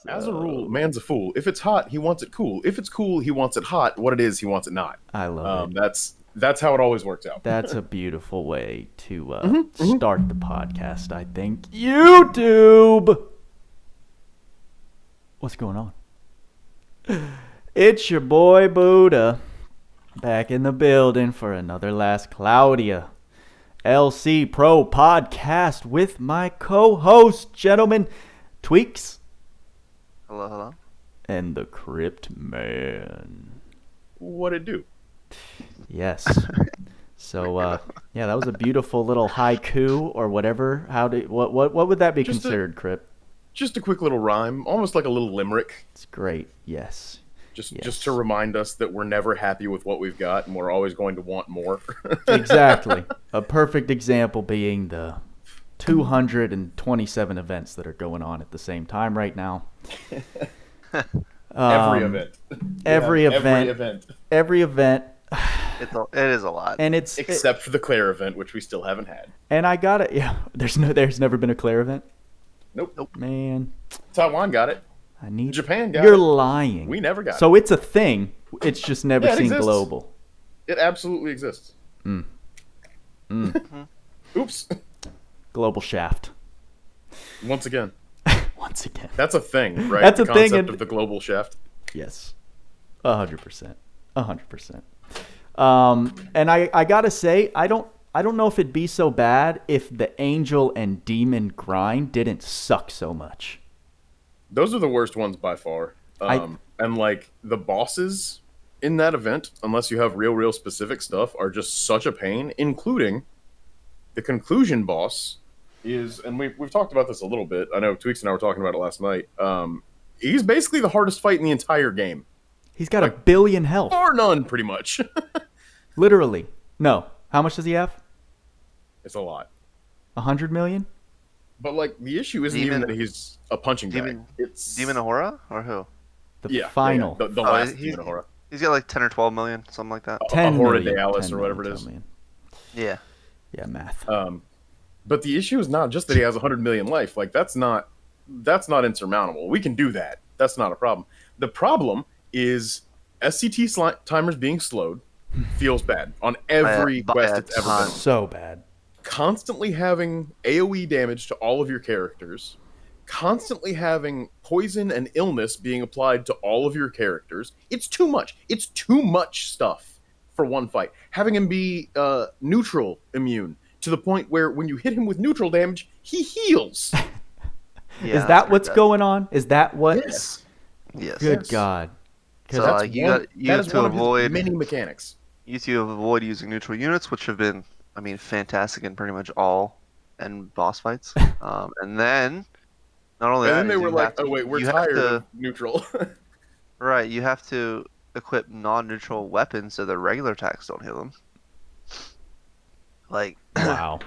As a rule, man's a fool. If it's hot, he wants it cool. If it's cool, he wants it hot. What it is, he wants it not. I love it. That's how it always works out. That's a beautiful way to start the podcast, I think. YouTube! What's going on? It's your boy Buddha, back in the building for another Last Cloudia LC Pro podcast with my co-host, gentlemen, Tweacz. Hello, hello. And TheKryptman. What it do? Yes. So, yeah, that was a beautiful little haiku or whatever. What would that be considered, Krypt? Just a quick little rhyme, almost like a little limerick. It's great. Yes. Just to remind us that we're never happy with what we've got and we're always going to want more. Exactly. A perfect example being the 227 events that are going on at the same time right now. Every event. Every event. It is a lot. And except for the Claire event, which we still haven't had. And I got it. Yeah. There's never been a Claire event. Nope. Man. Taiwan got it. Japan got it. You're lying. We never got it. So it's a thing. It's just never seen exists. global. It absolutely exists. Oops. Global shaft. Once again. Once again. That's a thing, right? That's the a thing. Concept of the global shaft. Yes. 100%. 100%. And I gotta say, I don't know if it'd be so bad if the angel and demon grind didn't suck so much. Those are the worst ones by far. And like the bosses in that event, unless you have real specific stuff, are just such a pain, including the conclusion boss is, and we've talked about this a little bit. I know Tweacz and I were talking about it last night. He's basically the hardest fight in the entire game. He's got a billion health. Or none, pretty much. Literally. No. How much does he have? It's a lot. 100 million? But like the issue isn't even that he's a punching bag. It's Demon Ahura or who? The final. Yeah. The last Demon Ahura. He's got like 10 or 12 million, something like that. 10 million. Ahuradelus or whatever it is. Yeah. Yeah, math. But the issue is not just that he has 100 million life. Like that's not insurmountable. We can do that. That's not a problem. The problem is SCT timers being slowed feels bad on every quest it's ever been on. So bad. Constantly having AoE damage to all of your characters, constantly having poison and illness being applied to all of your characters. It's too much. It's too much stuff for one fight. Having him be neutral immune to the point where when you hit him with neutral damage, he heals. Yeah, is that what's going on? Is that what? Yes. Good God. So like you have to avoid many mechanics. You have to avoid using neutral units, which have been, I mean, fantastic in pretty much all end boss fights. And then, not only that, and then they were like, "Oh wait, we're tired of neutral." Right, you have to equip non-neutral weapons so the regular attacks don't hit them. Like, wow.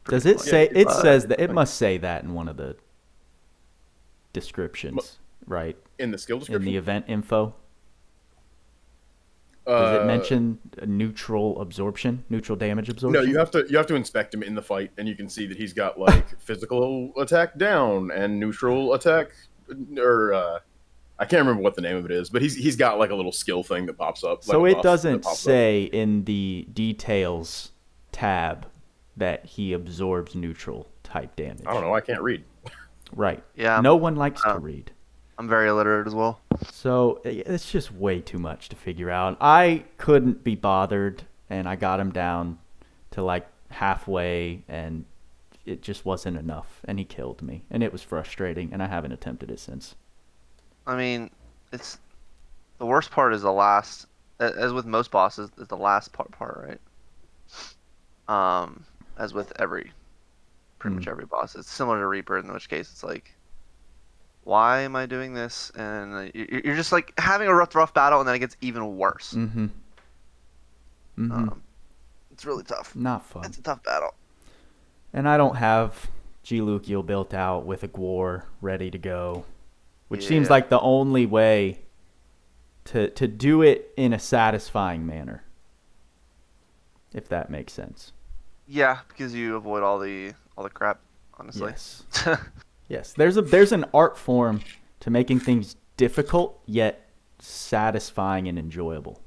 Does it say? It says that. It must say that in one of the descriptions, right? In the skill description, in the event info. Does it mention neutral damage absorption? No, you have to inspect him in the fight, and you can see that he's got like physical attack down and neutral attack, or I can't remember what the name of it is, but he's got like a little skill thing that pops up. So it doesn't say in the details tab that he absorbs neutral type damage. I don't know. I can't read. Right. Yeah. No one likes to read. I'm very illiterate as well. So it's just way too much to figure out. I couldn't be bothered, and I got him down to like halfway, and it just wasn't enough, and he killed me, and it was frustrating, and I haven't attempted it since. I mean, it's the worst part is the last, as with most bosses, is the last part, right? As with pretty much every boss. It's similar to Reaper, in which case it's like, why am I doing this? And you're just like having a rough battle, and then it gets even worse. It's really tough. Not fun. It's a tough battle. And I don't have G-Lucio built out with a Gwar ready to go, which seems like the only way to do it in a satisfying manner, if that makes sense. Yeah, because you avoid all the crap, honestly. Yes. Yes, there's an art form to making things difficult yet satisfying and enjoyable.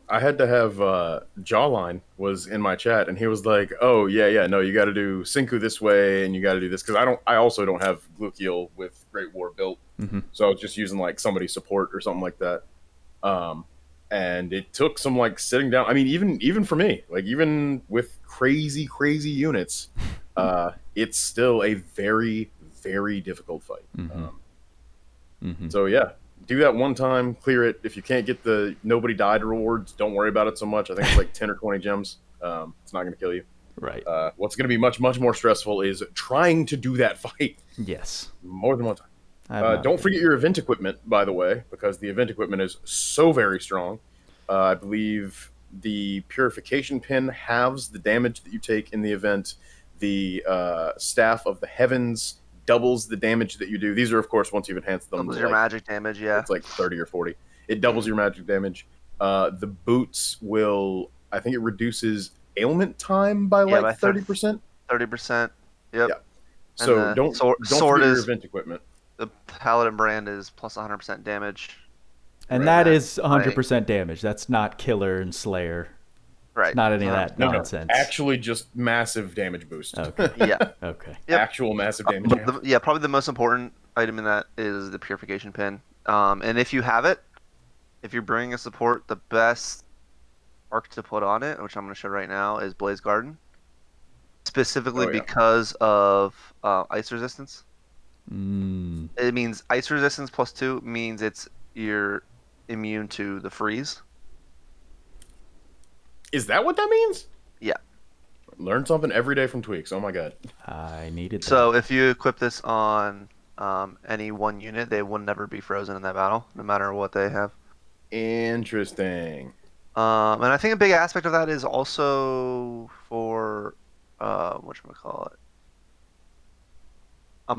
I had to have Jawline was in my chat, and he was like, "Oh yeah, no, you got to do Senku this way, and you got to do this because I also don't have Glukiel with Great War built, so I was just using like somebody's support or something like that. And it took some like sitting down. I mean, even for me, like even with crazy units, it's still a very difficult fight. So yeah, do that one time, clear it. If you can't get the nobody died rewards, don't worry about it so much. I think it's like 10 or 20 gems. It's not going to kill you. Right. What's going to be much more stressful is trying to do that fight. Yes. More than one time. Don't forget your event equipment, by the way, because the event equipment is so very strong. I believe the purification pin halves the damage that you take in the event. The staff of the heavens doubles the damage that you do. These are, of course, once you've enhanced them. Doubles your magic damage, yeah. It's like 30 or 40. It doubles your magic damage. The boots will, I think it reduces ailment time by like 30%. 30%. Yep. Yeah. So don't forget your event equipment. The Paladin brand is plus 100% damage. And that is 100% damage. That's not killer and slayer. Right. It's not any of that nonsense. No. Actually, just massive damage boost. Okay. Yeah. Okay. Yep. Actual massive damage. Probably the most important item in that is the purification pin. And if you have it, if you're bringing a support, the best arc to put on it, which I'm going to show right now, is Blaze Garden. Specifically because of ice resistance. It means ice resistance plus 2 means you're immune to the freeze. Is that what that means? Yeah. Learn something every day from Tweacz. Oh my god. I needed that. So if you equip this on any one unit, they will never be frozen in that battle, no matter what they have. Interesting. And I think a big aspect of that is also for whatchamacallit.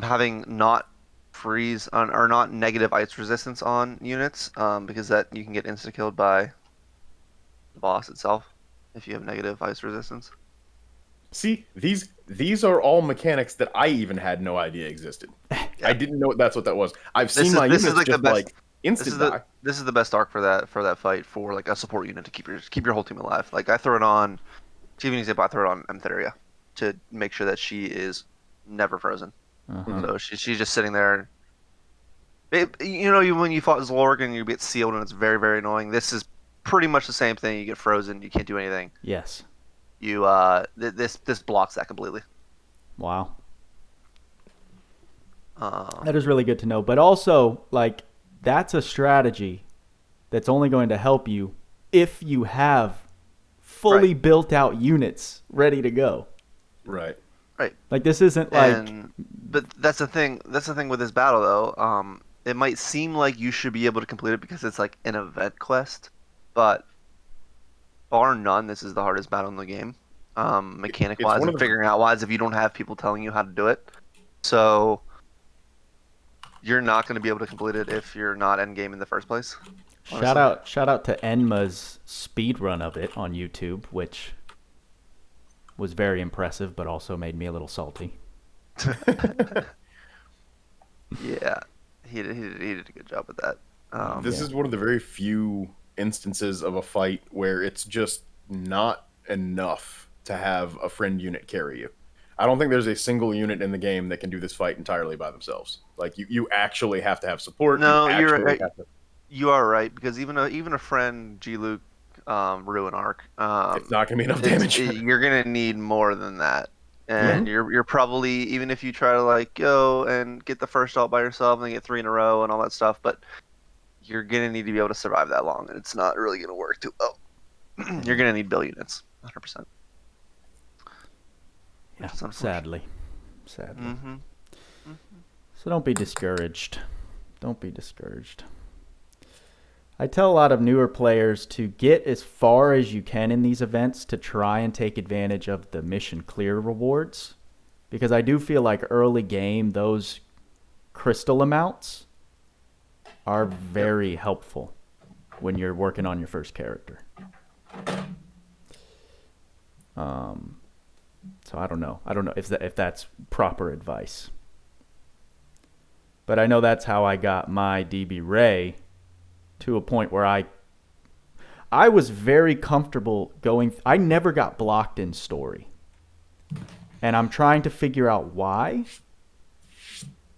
Having not freeze on or not negative ice resistance on units, because that you can get insta killed by the boss itself if you have negative ice resistance. See, these are all mechanics that I even had no idea existed. Yeah. I didn't know that's what that was. I've seen my units just like instant die. This is the best arc for that fight for like a support unit to keep your whole team alive. Like I throw it on, even example, I throw it on Emtheria to make sure that she is never frozen. So she's just sitting there. When you fought Zlorg and you get sealed and it's very annoying. This is pretty much the same thing. You get frozen, you can't do anything. Yes. You this blocks that completely. Wow. That is really good to know. But also, like, that's a strategy that's only going to help you if you have fully built out units ready to go. Right. Right. Like this isn't like. But that's the thing. That's the thing with this battle, though. It might seem like you should be able to complete it because it's like an event quest, but bar none, this is the hardest battle in the game, mechanic-wise and figuring out wise if you don't have people telling you how to do it. So you're not going to be able to complete it if you're not endgame in the first place. Honestly. Shout out to Enma's speed run of it on YouTube, which was very impressive, but also made me a little salty. Yeah, he did a good job with that. This is one of the very few instances of a fight where it's just not enough to have a friend unit carry you. I don't think there's a single unit in the game that can do this fight entirely by themselves. Like you actually have to have support. No, you're right. You are right, because even a friend G-Luke ruin arc, it's not gonna be enough damage. You're gonna need more than that. And you're probably, even if you try to like go and get the first ult by yourself and then get 3 in a row and all that stuff, but you're gonna need to be able to survive that long, and it's not really gonna work too well. You're gonna need bill units, 100%. Yeah, sadly. Mm-hmm. So don't be discouraged. Don't be discouraged. I tell a lot of newer players to get as far as you can in these events to try and take advantage of the mission clear rewards, because I do feel like early game, those crystal amounts are very helpful when you're working on your first character. So I don't know if that's proper advice. But I know that's how I got my DB Ray to a point where I was very comfortable going. I never got blocked in story. And I'm trying to figure out why.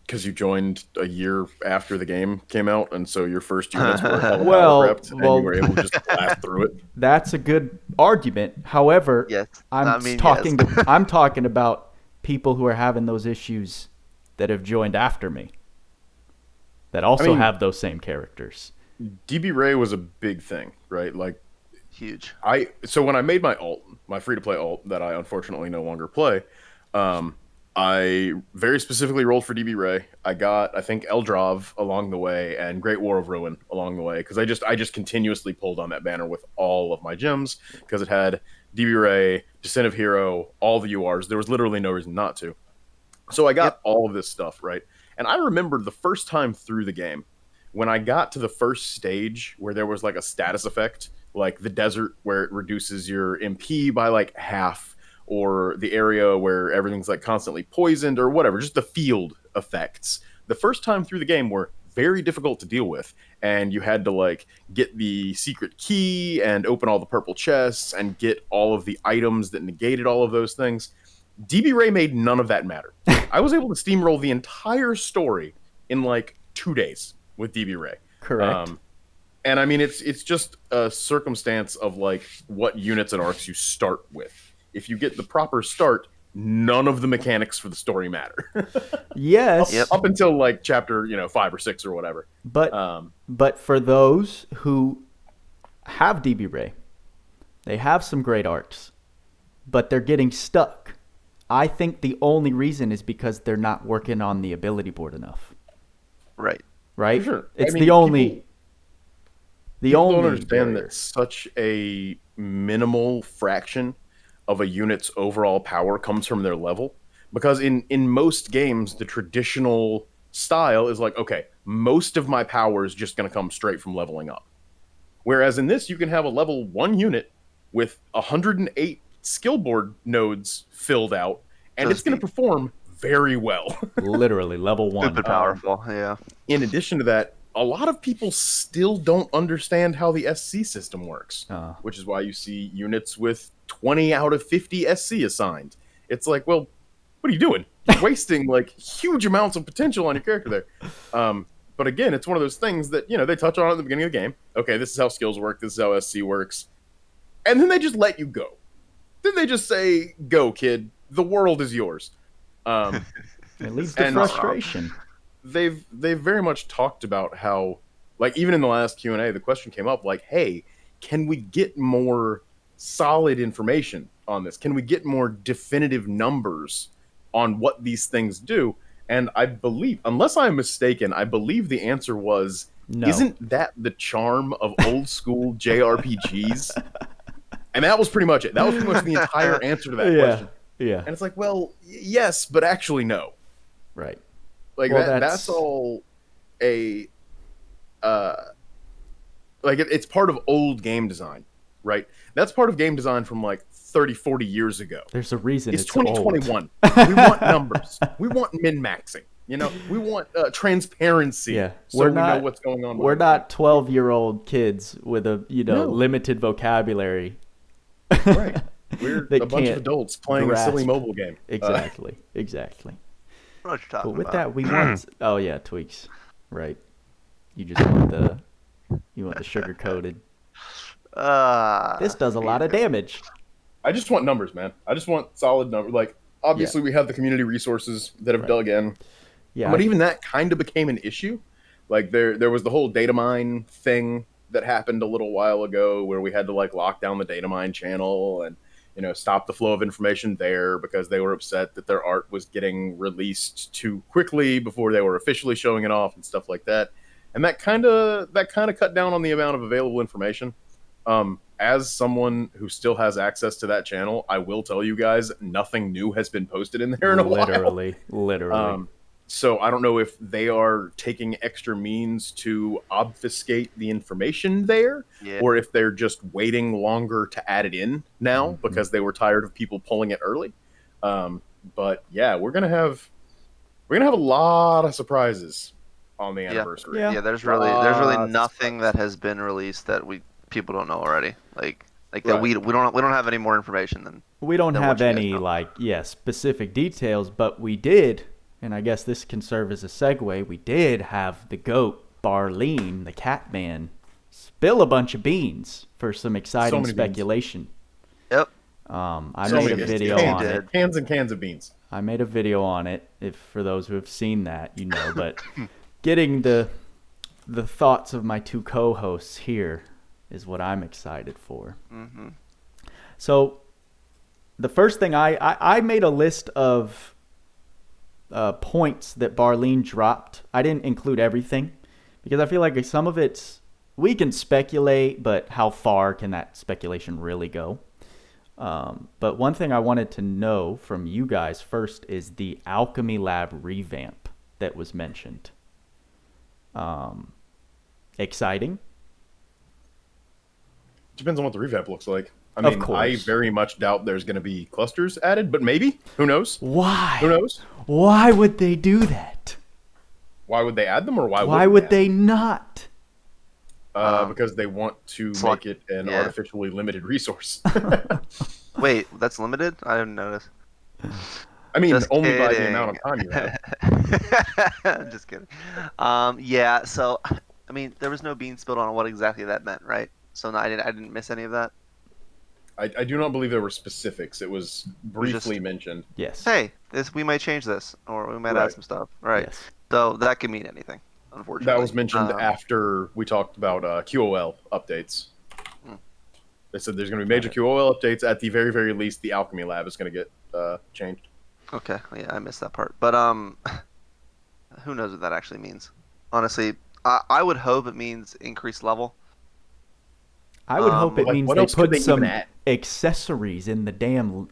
Because you joined a year after the game came out, and so your first units were Well, prepped, and you were able to just blast through it. That's a good argument. However, Yes. I'm talking about people who are having those issues that have joined after me that also have those same characters. DB Ray was a big thing, right? Like, huge. So when I made my alt, my free-to-play alt that I unfortunately no longer play, I very specifically rolled for DB Ray. I got, I think, Eldrov along the way and Great War of Ruin along the way, because I just continuously pulled on that banner with all of my gems, because it had DB Ray, Descent of Hero, all the URs. There was literally no reason not to. So I got all of this stuff, right? And I remember the first time through the game, when I got to the first stage where there was like a status effect, like the desert where it reduces your MP by like half, or the area where everything's like constantly poisoned or whatever, just the field effects. The first time through the game were very difficult to deal with, and you had to like get the secret key and open all the purple chests and get all of the items that negated all of those things. DB Ray made none of that matter. I was able to steamroll the entire story in like 2 days with DB Ray. Correct. And I mean, it's just a circumstance of like what units and arcs you start with. If you get the proper start, none of the mechanics for the story matter. Yes. Up until like chapter 5 or 6 or whatever. But for those who have DB Ray, they have some great arcs, but they're getting stuck. I think the only reason is because they're not working on the ability board enough. Right. Right? For sure. It's the only people don't understand that such a minimal fraction of a unit's overall power comes from their level. Because in most games, the traditional style is like, okay, most of my power is just going to come straight from leveling up. Whereas in this, you can have a level 1 unit with 108 skill board nodes filled out, and it's going to perform very well. Literally, level 1. Super powerful, yeah. In addition to that, a lot of people still don't understand how the SC system works, which is why you see units with 20 out of 50 SC assigned. It's like, well, what are you doing? You're wasting like huge amounts of potential on your character there. But again, it's one of those things that, they touch on at the beginning of the game. Okay, this is how skills work. This is how SC works. And then they just let you go. Then they just say, go, kid. The world is yours. It leads to frustration. They've very much talked about how, like, even in the last Q&A, the question came up, like, hey, can we get more solid information on this? Can we get more definitive numbers on what these things do? And I believe, unless I'm mistaken, I believe the answer was, no. Isn't that the charm of old school JRPGs? And that was pretty much it. That was pretty much the entire answer to that question. Yeah. And it's like, well, yes, but actually no. Right. Like, well, that's all a... it's part of old game design, right? That's part of game design from like 30, 40 years ago. There's a reason it's 2021. We want numbers. We want min-maxing. We want transparency. Yeah. So we know what's going on. We're not 12-year-old kids with a limited vocabulary. Right. We're a bunch of adults playing a silly mobile game. Exactly. What you talking but with about? that, we want... Oh, yeah, Tweacz. Right. You just want the sugar-coated. This does a lot of damage. I just want numbers, man. I just want solid numbers. Like, obviously, we have the community resources that have dug in. Yeah. But even that kind of became an issue. Like, there was the whole data mine thing that happened a little while ago where we had to, like, lock down the data mine channel and, stop the flow of information there because they were upset that their art was getting released too quickly before they were officially showing it off and stuff like that. And that kind of cut down on the amount of available information. As someone who still has access to that channel, I will tell you guys, nothing new has been posted in there in a while. Literally. So I don't know if they are taking extra means to obfuscate the information there, or if they're just waiting longer to add it in now because they were tired of people pulling it early. But yeah, we're gonna have a lot of surprises on the anniversary. Yeah. Yeah, there's really Lots of nothing stuff. that has been released that people don't know already. Like that Right. we don't have any more information than We don't than have what you guys any know. specific details, but we did, and I guess this can serve as a segue. We did have the GOAT Barleen, the Catman, spill a bunch of beans for some exciting many beans. speculation. Yep. I So made a many video beans. on it. Cans and cans of beans. I made a video on it. If for those who have seen that, you know. But getting the thoughts of my two co-hosts here is what I'm excited for. Mm-hmm. So the first thing I made a list of points that Barleen dropped. I didn't include everything because I feel like some of it's we can speculate, but how far can that speculation really go? But one thing I wanted to know from you guys first is the Alchemy Lab Revamp that was mentioned. Exciting? Depends on what the revamp looks like. I Of mean, course. I very much doubt there's going to be clusters added, but maybe. Who knows? Why? Who knows? Why would they do that? Why would they add them, or why Why wouldn't would add they not? them? Because they want to make it an yeah. artificially limited resource. Wait, that's limited? I didn't notice. I mean, Just only by the kidding. amount of time you have. Just kidding. Yeah. So, I mean, there was no beans spilled on what exactly that meant, right? So no, I didn't miss any of that. I do not believe there were specifics. It was briefly mentioned. Yes. Hey, we might change this, or we might add Right. some stuff, right? Yes. So that could mean anything, unfortunately. That was mentioned after we talked about QOL updates. They said there's going to be major QOL updates. At the very, very least, the Alchemy Lab is going to get changed. Okay, yeah, I missed that part, but who knows what that actually means? Honestly, I would hope it means increased level. I would hope it like, means what they else could put they some even add? accessories in the damn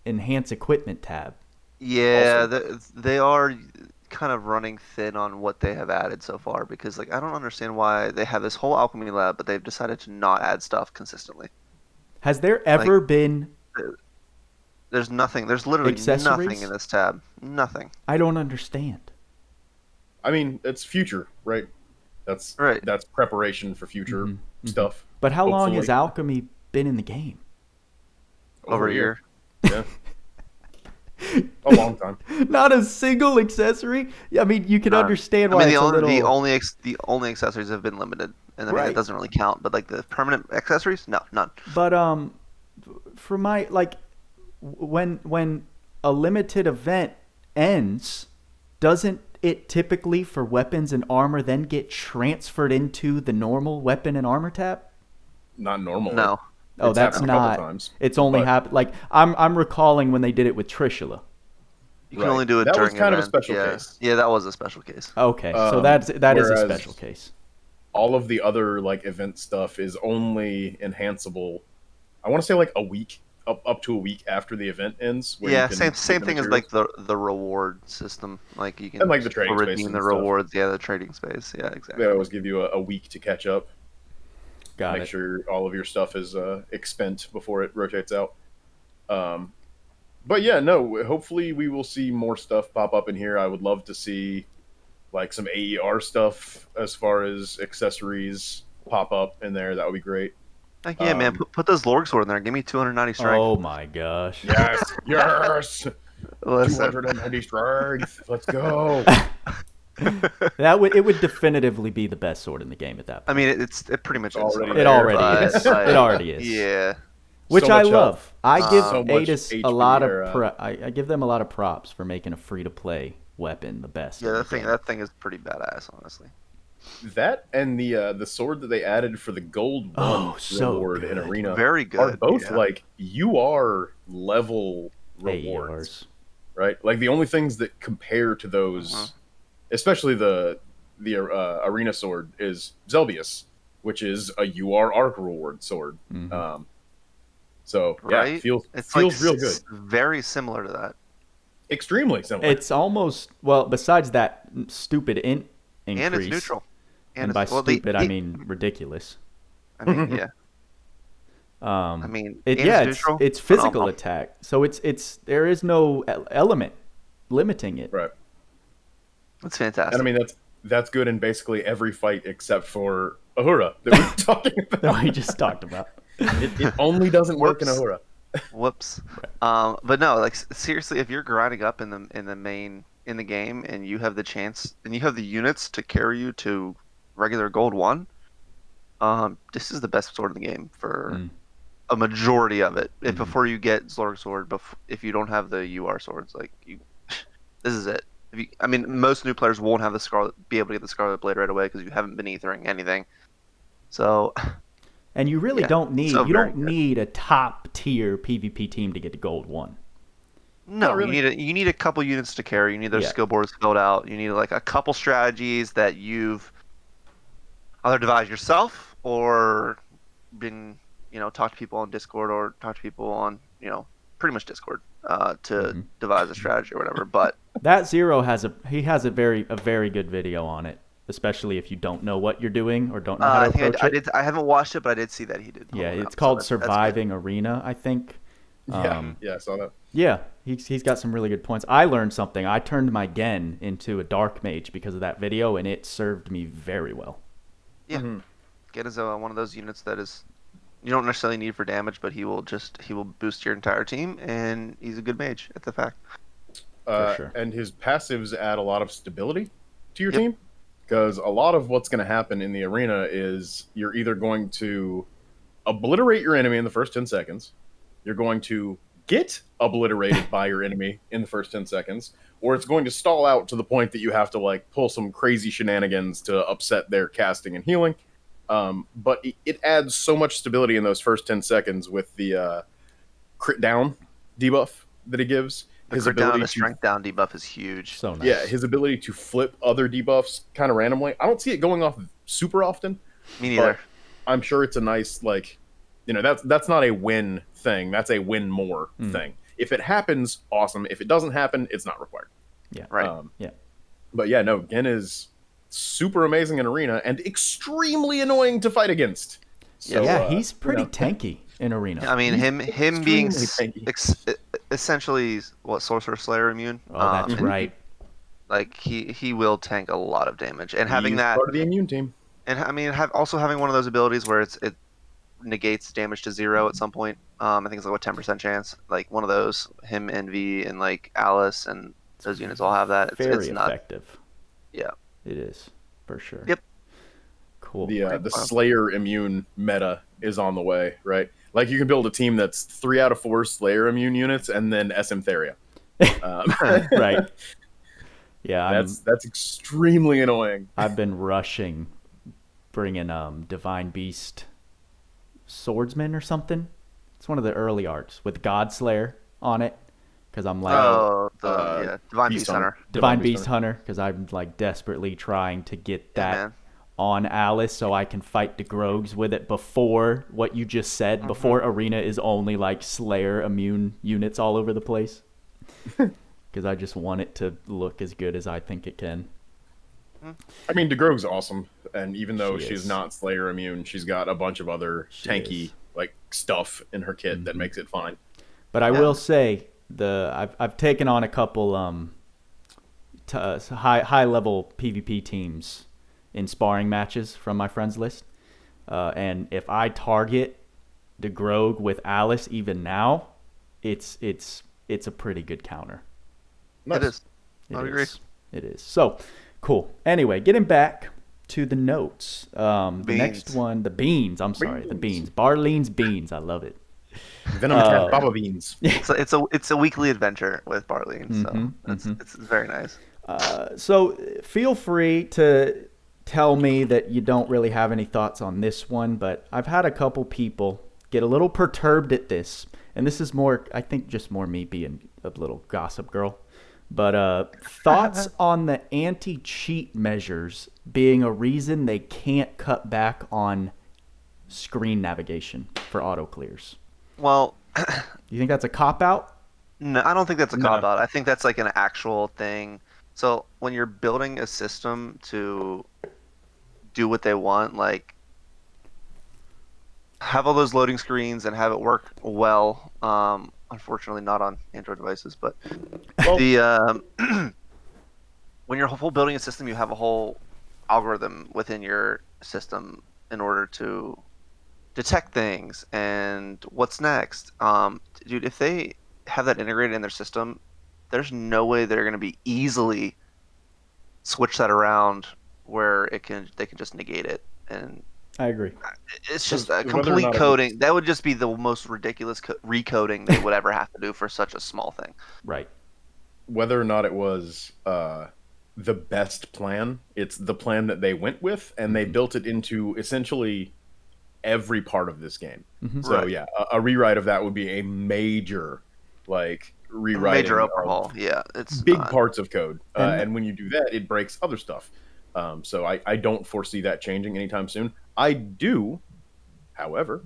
enhance equipment tab. Yeah, they are kind of running thin on what they have added so far because, like, I don't understand why they have this whole Alchemy Lab, but they've decided to not add stuff consistently. Has there ever been? There's nothing. There's literally Accessories? nothing in this tab. Nothing. I don't understand. I mean, it's future, right? That's Right. That's preparation for future stuff. But how long has Hopefully. Alchemy been in the game? Over a year. Yeah. A long time. Not a single accessory. I mean, you can None. understand I why mean, it's a little. the only accessories have been limited, and I mean Right. it doesn't really count. But like the permanent accessories, no, none. But for my when a limited event ends, doesn't it typically for weapons and armor then get transferred into the normal weapon and armor tab? Not normal. No. Oh, It's that's happened a couple not. times, It's only but- happened. Like I'm recalling when they did it with Trishula. You can Right. only do it That was during kind of a event. special yeah. case. Yeah, that was a special case. Okay, so that is a whereas- special case. All of the other like event stuff is only enhanceable. I want to say like a week, up to a week after the event ends. Where Yeah, you can same get the thing as materials. like the reward system. Like you can And, like, the trading redeem spaces the and stuff. rewards. Yeah, the trading space. Yeah, exactly. They always give you a week to catch up. Got Make it. sure all of your stuff is expent before it rotates out. But yeah, no. Hopefully, we will see more stuff pop up in here. I would love to see like some AER stuff as far as accessories pop up in there. That would be great. Like, yeah, man, put those Lorg sword in there. Give me 290 strength. Oh my gosh. Yes, yes. Listen. 290 strength. Let's go. It would definitively be the best sword in the game at that point. I mean, it pretty much is. already It there, already but, is. like, It already is. Yeah. Which So I much love. health. I give So much AIDIS a HP lot or, of I give them a lot of props for making a free to play weapon the best. Yeah, in the that game. thing is pretty badass, honestly. That and the sword that they added for the gold one Oh, so reward in good. arena Very good. are both yeah. like UR level rewards, AERs. right? Like the only things that compare to those, especially the arena sword, is Zelbius, which is a UR arc reward sword. Mhm. So Right? yeah, feels It's feels real good. Very similar to that. Extremely similar. It's almost besides that stupid int increase. And it's neutral. And by it's, well, stupid, I mean ridiculous. I mean, yeah. I mean, it's and it's neutral, it's physical phenomenal. attack, so it's there is no element limiting it. right. It's fantastic. And I mean that's good in basically every fight except for Ahura that we were talking about. That we just talked about. It only doesn't work in Ahura. Whoops. But no, like seriously, if you're grinding up in the game and you have the chance and you have the units to carry you to regular gold 1, this is the best sword in the game for a majority of it. If before you get Zorg sword, if you don't have the UR swords, like this is it. I mean, most new players won't have be able to get the Scarlet Blade right away because you haven't been ethering anything. So. And you really don't need a top tier PvP team to get to gold 1. No, really. you need a couple units to carry. You need those skill boards filled out. You need like a couple strategies that you've either devised yourself or been talk to people on Discord or talk to people on pretty much Discord to devise a strategy or whatever. But that Zero has a very good video on it. Especially if you don't know what you're doing or don't know how to approach it. I haven't watched it, but I did see that he did. Yeah, it's called Surviving Arena, I think. Yeah, I saw that. Yeah, he's got some really good points. I learned something. I turned my Gen into a Dark Mage because of that video, and it served me very well. Yeah, Gen is one of those units that is you don't necessarily need for damage, but he will boost your entire team, and he's a good mage at the fact. For sure. And his passives add a lot of stability to your team. Because a lot of what's going to happen in the arena is you're either going to obliterate your enemy in the first 10 seconds, you're going to get obliterated by your enemy in the first 10 seconds, or it's going to stall out to the point that you have to like pull some crazy shenanigans to upset their casting and healing. But it adds so much stability in those first 10 seconds with the crit down debuff that it gives. The crit down and the strength down debuff is huge. So nice. Yeah, his ability to flip other debuffs kind of randomly. I don't see it going off super often. Me neither. I'm sure it's a nice, like, that's not a win thing. That's a win more thing. If it happens, awesome. If it doesn't happen, it's not required. Yeah. Right. But yeah, no, Gen is super amazing in Arena and extremely annoying to fight against. So, he's pretty tanky in Arena. I mean, him being essentially Sorcerer Slayer immune. Oh, that's right. Like he will tank a lot of damage, and having He's that part of the immune team. And I mean, also having one of those abilities where it negates damage to 0 at some point. I think it's like 10% chance. Like one of those, him, Envy, and like Alice, and those units all have that. It's effective. Yeah, it is for sure. Yep. Cool. The Slayer immune meta is on the way, right? Like you can build a team that's 3 out of 4 Slayer immune units, and then SM Theria. Right. Yeah, that's extremely annoying. I've been rushing, bringing Divine Beast Swordsman or something. It's one of the early arts with Godslayer on it, because I'm like, Divine Beast Hunter. Divine Beast Hunter, because I'm like desperately trying to get that on Alice so I can fight the Grogs with it before what you just said. Before Arena is only like Slayer immune units all over the place. Because I just want it to look as good as I think it can. I mean, DeGrog's awesome, and even though she's not Slayer immune, she's got a bunch of other tanky like stuff in her kit that makes it fine. But I will say I've taken on a couple high level PvP teams in sparring matches from my friends list, and if I target DeGrog with Alice even now, it's a pretty good counter. Nice. It is. I agree. It is. So, cool. Anyway, getting back to the notes. The next one, the beans. I'm sorry, the beans. Barleen's beans. I love it. Venom attack Baba Beans. It's a weekly adventure with Barleen, so it's very nice. So feel free to tell me that you don't really have any thoughts on this one, but I've had a couple people get a little perturbed at this, and this is more, I think, just more me being a little gossip girl. But thoughts on the anti-cheat measures being a reason they can't cut back on screen navigation for auto clears? Well, you think that's a cop-out? No, I don't think that's a cop-out. I think that's like an actual thing. So when you're building a system to do what they want, like have all those loading screens and have it work well. Unfortunately, not on Android devices, but when you're building a system, you have a whole algorithm within your system in order to detect things and what's next. Dude, if they have that integrated in their system, there's no way they're going to be easily switch that around where they can just negate it. And I agree. it's just a Whether or complete not it coding. That would just be the most ridiculous recoding they would ever have to do for such a small thing. Right. Whether or not it was the best plan, it's the plan that they went with, and they built it into essentially every part of this game. So Right. yeah, a rewrite of that would be a major, rewriting Major of overhaul. Yeah, it's big not. parts of code. And- And when you do that, it breaks other stuff. So I don't foresee that changing anytime soon. I do, however,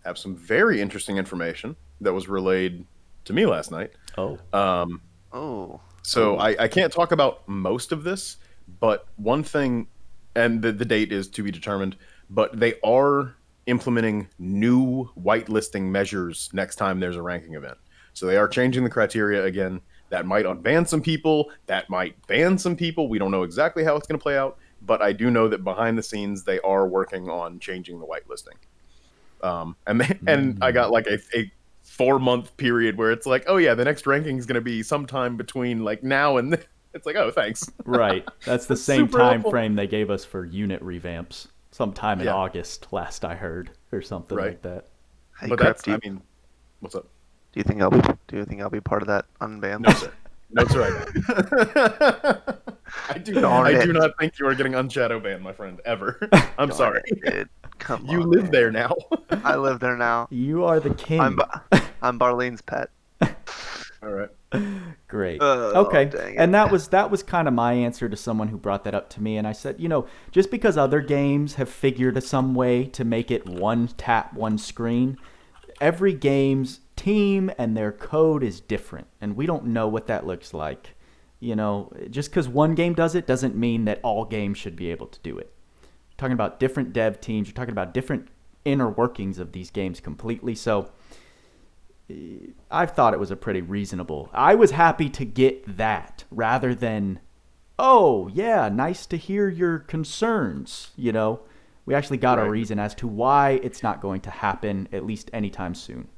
have some very interesting information that was relayed to me last night. Oh. Oh. So I can't talk about most of this, but one thing, and the date is to be determined, but they are implementing new whitelisting measures next time there's a ranking event. So they are changing the criteria again. That might unban some people. That might ban some people. We don't know exactly how it's going to play out, but I do know that behind the scenes they are working on changing the whitelisting. And I got like a 4-month period where it's like, oh yeah, the next ranking is going to be sometime between like now and it's like, oh, thanks. Right. That's the same Super time helpful. frame they gave us for unit revamps. Sometime in Yeah. August, last I heard, or something Right. like that. Hey, But Crypt, that's, I mean, what's up? do you think I'll be part of that unbanned? No, sir. No, sir, I don't. Darn I it. do not think you are getting unshadow banned, my friend, ever. I'm Darn sorry. it, dude. Come You on, live man. there now. I live there now. You are the king. I'm Barleen's pet. All right. Great. Oh, Okay. dang it. And that was kind of my answer to someone who brought that up to me. And I said, just because other games have figured some way to make it one tap, one screen, every game's team and their code is different. And we don't know what that looks like. Just because one game does it doesn't mean that all games should be able to do it. You're talking about different dev teams. You're talking about different inner workings of these games completely. So I thought it was a pretty reasonable. I was happy to get that rather than, oh, yeah, nice to hear your concerns. We actually got a Right. reason as to why it's not going to happen, at least anytime soon.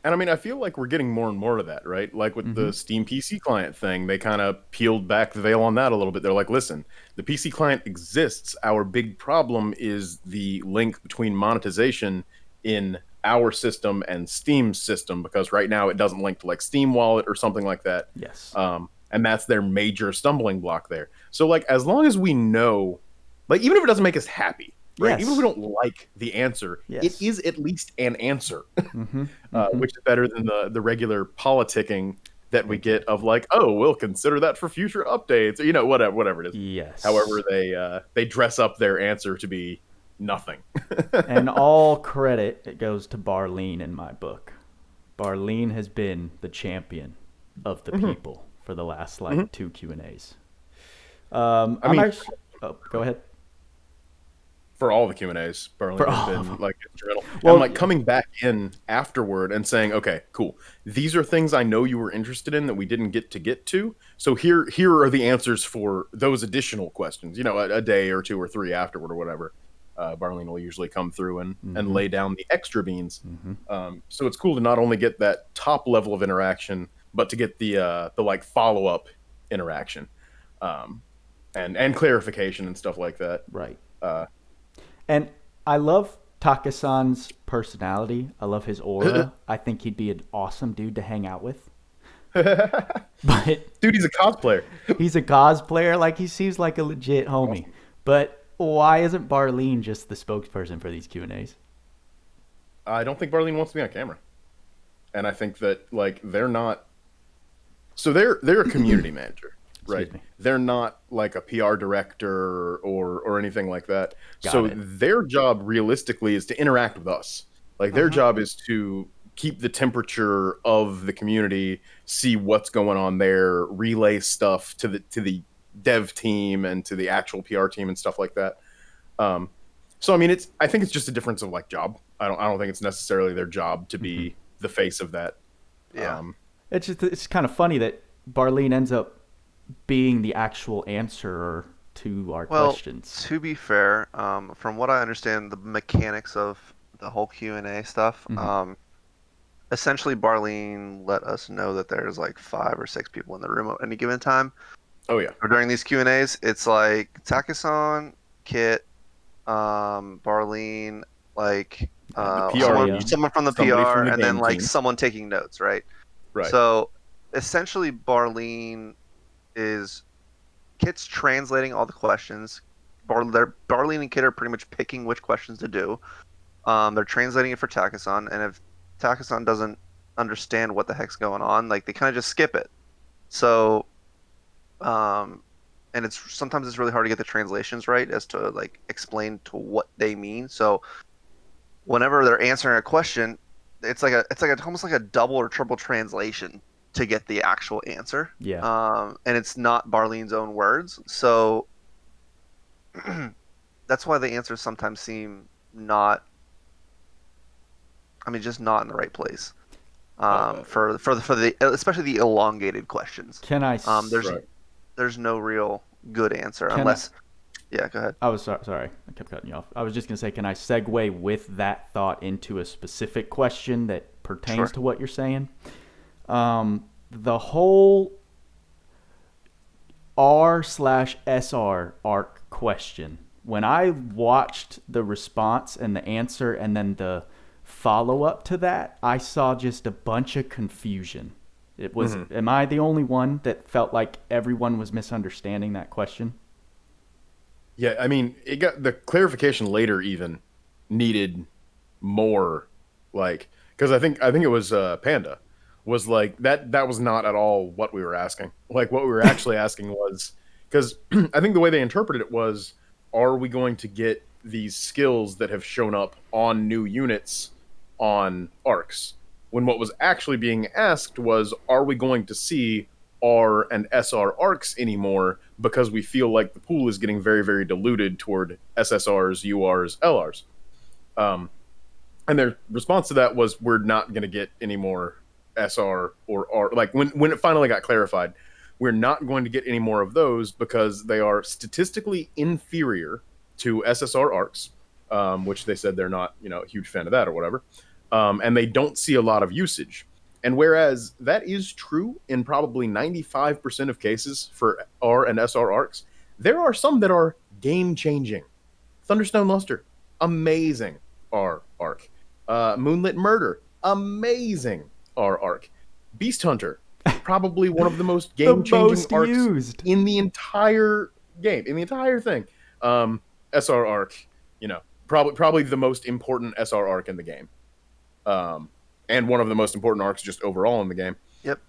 And I mean, I feel like we're getting more and more of that, right? Like with the Steam PC client thing, they kind of peeled back the veil on that a little bit. They're like, listen, the PC client exists. Our big problem is the link between monetization in our system and Steam's system, because right now it doesn't link to like Steam Wallet or something like that. Yes. And that's their major stumbling block there. So like, as long as we know, like, even if it doesn't make us happy, right? Yes. Even if we don't like the answer, Yes. it is at least an answer, Mm-hmm. which is better than the regular politicking that we get of like, oh, we'll consider that for future updates, or whatever it is. Yes. However, they dress up their answer to be nothing. And all credit it goes to Barleen in my book. Barleen has been the champion of the people for the last two Q&As. I mean, Go ahead. for all the Q&As, Barleen For has all been of them. like instrumental. Well, and like coming back in afterward and saying, okay, cool. These are things I know you were interested in that we didn't get to. So here are the answers for those additional questions. A day or two or three afterward or whatever. Barleen will usually come through and lay down the extra beans. So it's cool to not only get that top level of interaction, but to get the like follow up interaction, and clarification and stuff like that. Right. And I love Taka-san's personality. I love his aura. I think he'd be an awesome dude to hang out with. But Dude, he's a cosplayer. he's a cosplayer. Like, he seems like a legit homie. But why isn't Barleen just the spokesperson for these Q&As? I don't think Barleen wants to be on camera, and I think that like they're not. So they're a community manager, right? Excuse me. They're not like a PR director or anything like that. Got so it. their job realistically is to interact with us. Like their job is to keep the temperature of the community, see what's going on there, relay stuff to the dev team and to the actual PR team and stuff like that. So I mean, I think it's just a difference of like job. I don't think it's necessarily their job to be the face of that. Yeah. It's kind of funny that Barleen ends up being the actual answerer to our Well, questions. to be fair, from what I understand, the mechanics of the whole Q&A stuff, essentially Barleen let us know that there's like 5 or 6 people in the room at any given time. Oh yeah. Or during these Q&As, it's like Takasan, Kit, Barleen, like The PR lead, someone from the somebody PR, from the and then game like team. someone taking notes, right? Right. So essentially, Barleen is Kit's translating all the questions. Barleen and Kit are pretty much picking which questions to do. They're translating it for Takasan, and if Takasan doesn't understand what the heck's going on, like they kind of just skip it. So, and sometimes it's really hard to get the translations right as to like explain to what they mean. So whenever they're answering a question, it's almost like a double or triple translation to get the actual answer. Yeah. And it's not Barleen's own words. So that's why the answers sometimes seem just not in the right place. For the especially the elongated questions. Can I? There's no real good answer Yeah, go ahead. I was sorry. I kept cutting you off. I was just gonna say, can I segue with that thought into a specific question that pertains to what you're saying? The whole R/SR arc question. When I watched the response and the answer and then the follow-up to that, I saw just a bunch of confusion. It was Am I the only one that felt like everyone was misunderstanding that question? Yeah, I mean, it got the clarification later even needed more, like, because I think it was Panda was like that was not at all what we were asking. Like what we were actually asking was, because I think the way they interpreted it was, are we going to get these skills that have shown up on new units on Arks? When what was actually being asked was, are we going to see R and SR Arks anymore, because we feel like the pool is getting very, very diluted toward SSRs, URs, LRs. And their response to that was, we're not going to get any more SR or R. Like when it finally got clarified, we're not going to get any more of those because they are statistically inferior to SSR Arks, which they said they're not, a huge fan of that or whatever. And they don't see a lot of usage. And whereas that is true in probably 95% of cases for R and SR arcs, there are some that are game-changing. Thunderstone Luster, amazing R arc. Moonlit Murder, amazing R arc. Beast Hunter, probably one of the most game-changing arcs used in the entire game, in the entire thing. SR arc, probably the most important SR arc in the game. And one of the most important arcs just overall in the game. Yep.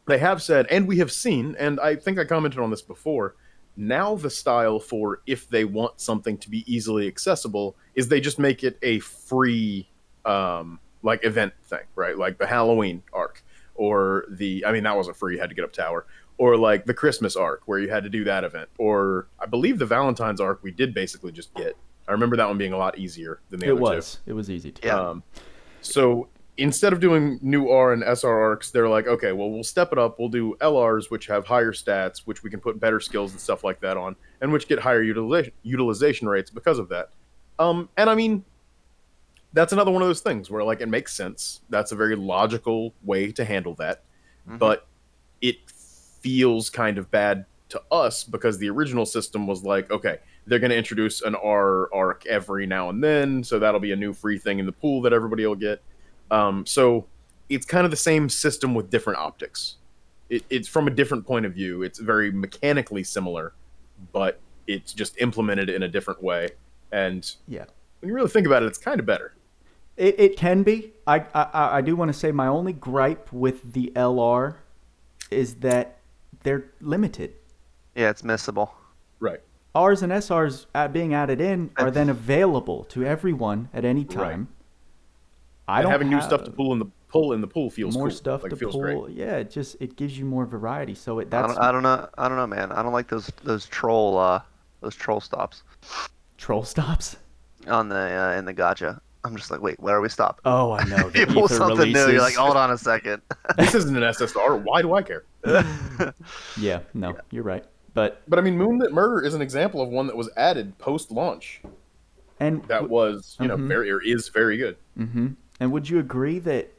They have said, and we have seen, and I think I commented on this before, now the style for if they want something to be easily accessible is they just make it a free event thing, right? Like the Halloween arc, or that wasn't free, you had to get up tower, or like the Christmas arc where you had to do that event, or I believe the Valentine's arc we did basically just get. I remember that one being a lot easier than the other two. It was easy to. Yeah. So instead of doing new R and SR arcs, they're like, okay, well, we'll step it up. We'll do LRs, which have higher stats, which we can put better skills and stuff like that on, and which get higher utilization rates because of that. That's another one of those things where, like, it makes sense. That's a very logical way to handle that. But it feels kind of bad to us because the original system was like, okay, they're going to introduce an R arc every now and then, so that'll be a new free thing in the pool that everybody will get. So it's kind of the same system with different optics. It's from a different point of view. It's very mechanically similar, but it's just implemented in a different way. And when you really think about it, it's kind of better. It can be. I do want to say my only gripe with the LR is that they're limited. Yeah, it's missable. Right. Rs and SRs being added in are then available to everyone at any time. Right. Having new stuff to pull in the pool feels more cool. Stuff like, to feels pull. Great. Yeah, it gives you more variety. So I don't know, man. I don't like those troll stops. Troll stops On the in the gacha. I'm just like, wait, where are we stopped? Oh, I know. You pull something new, you're like, hold on a second. This isn't an SSR. Why do I care? Yeah, no, you're right. But I mean, Moonlit Murder is an example of one that was added post-launch. and That was, very or is very good. Mm-hmm. And would you agree that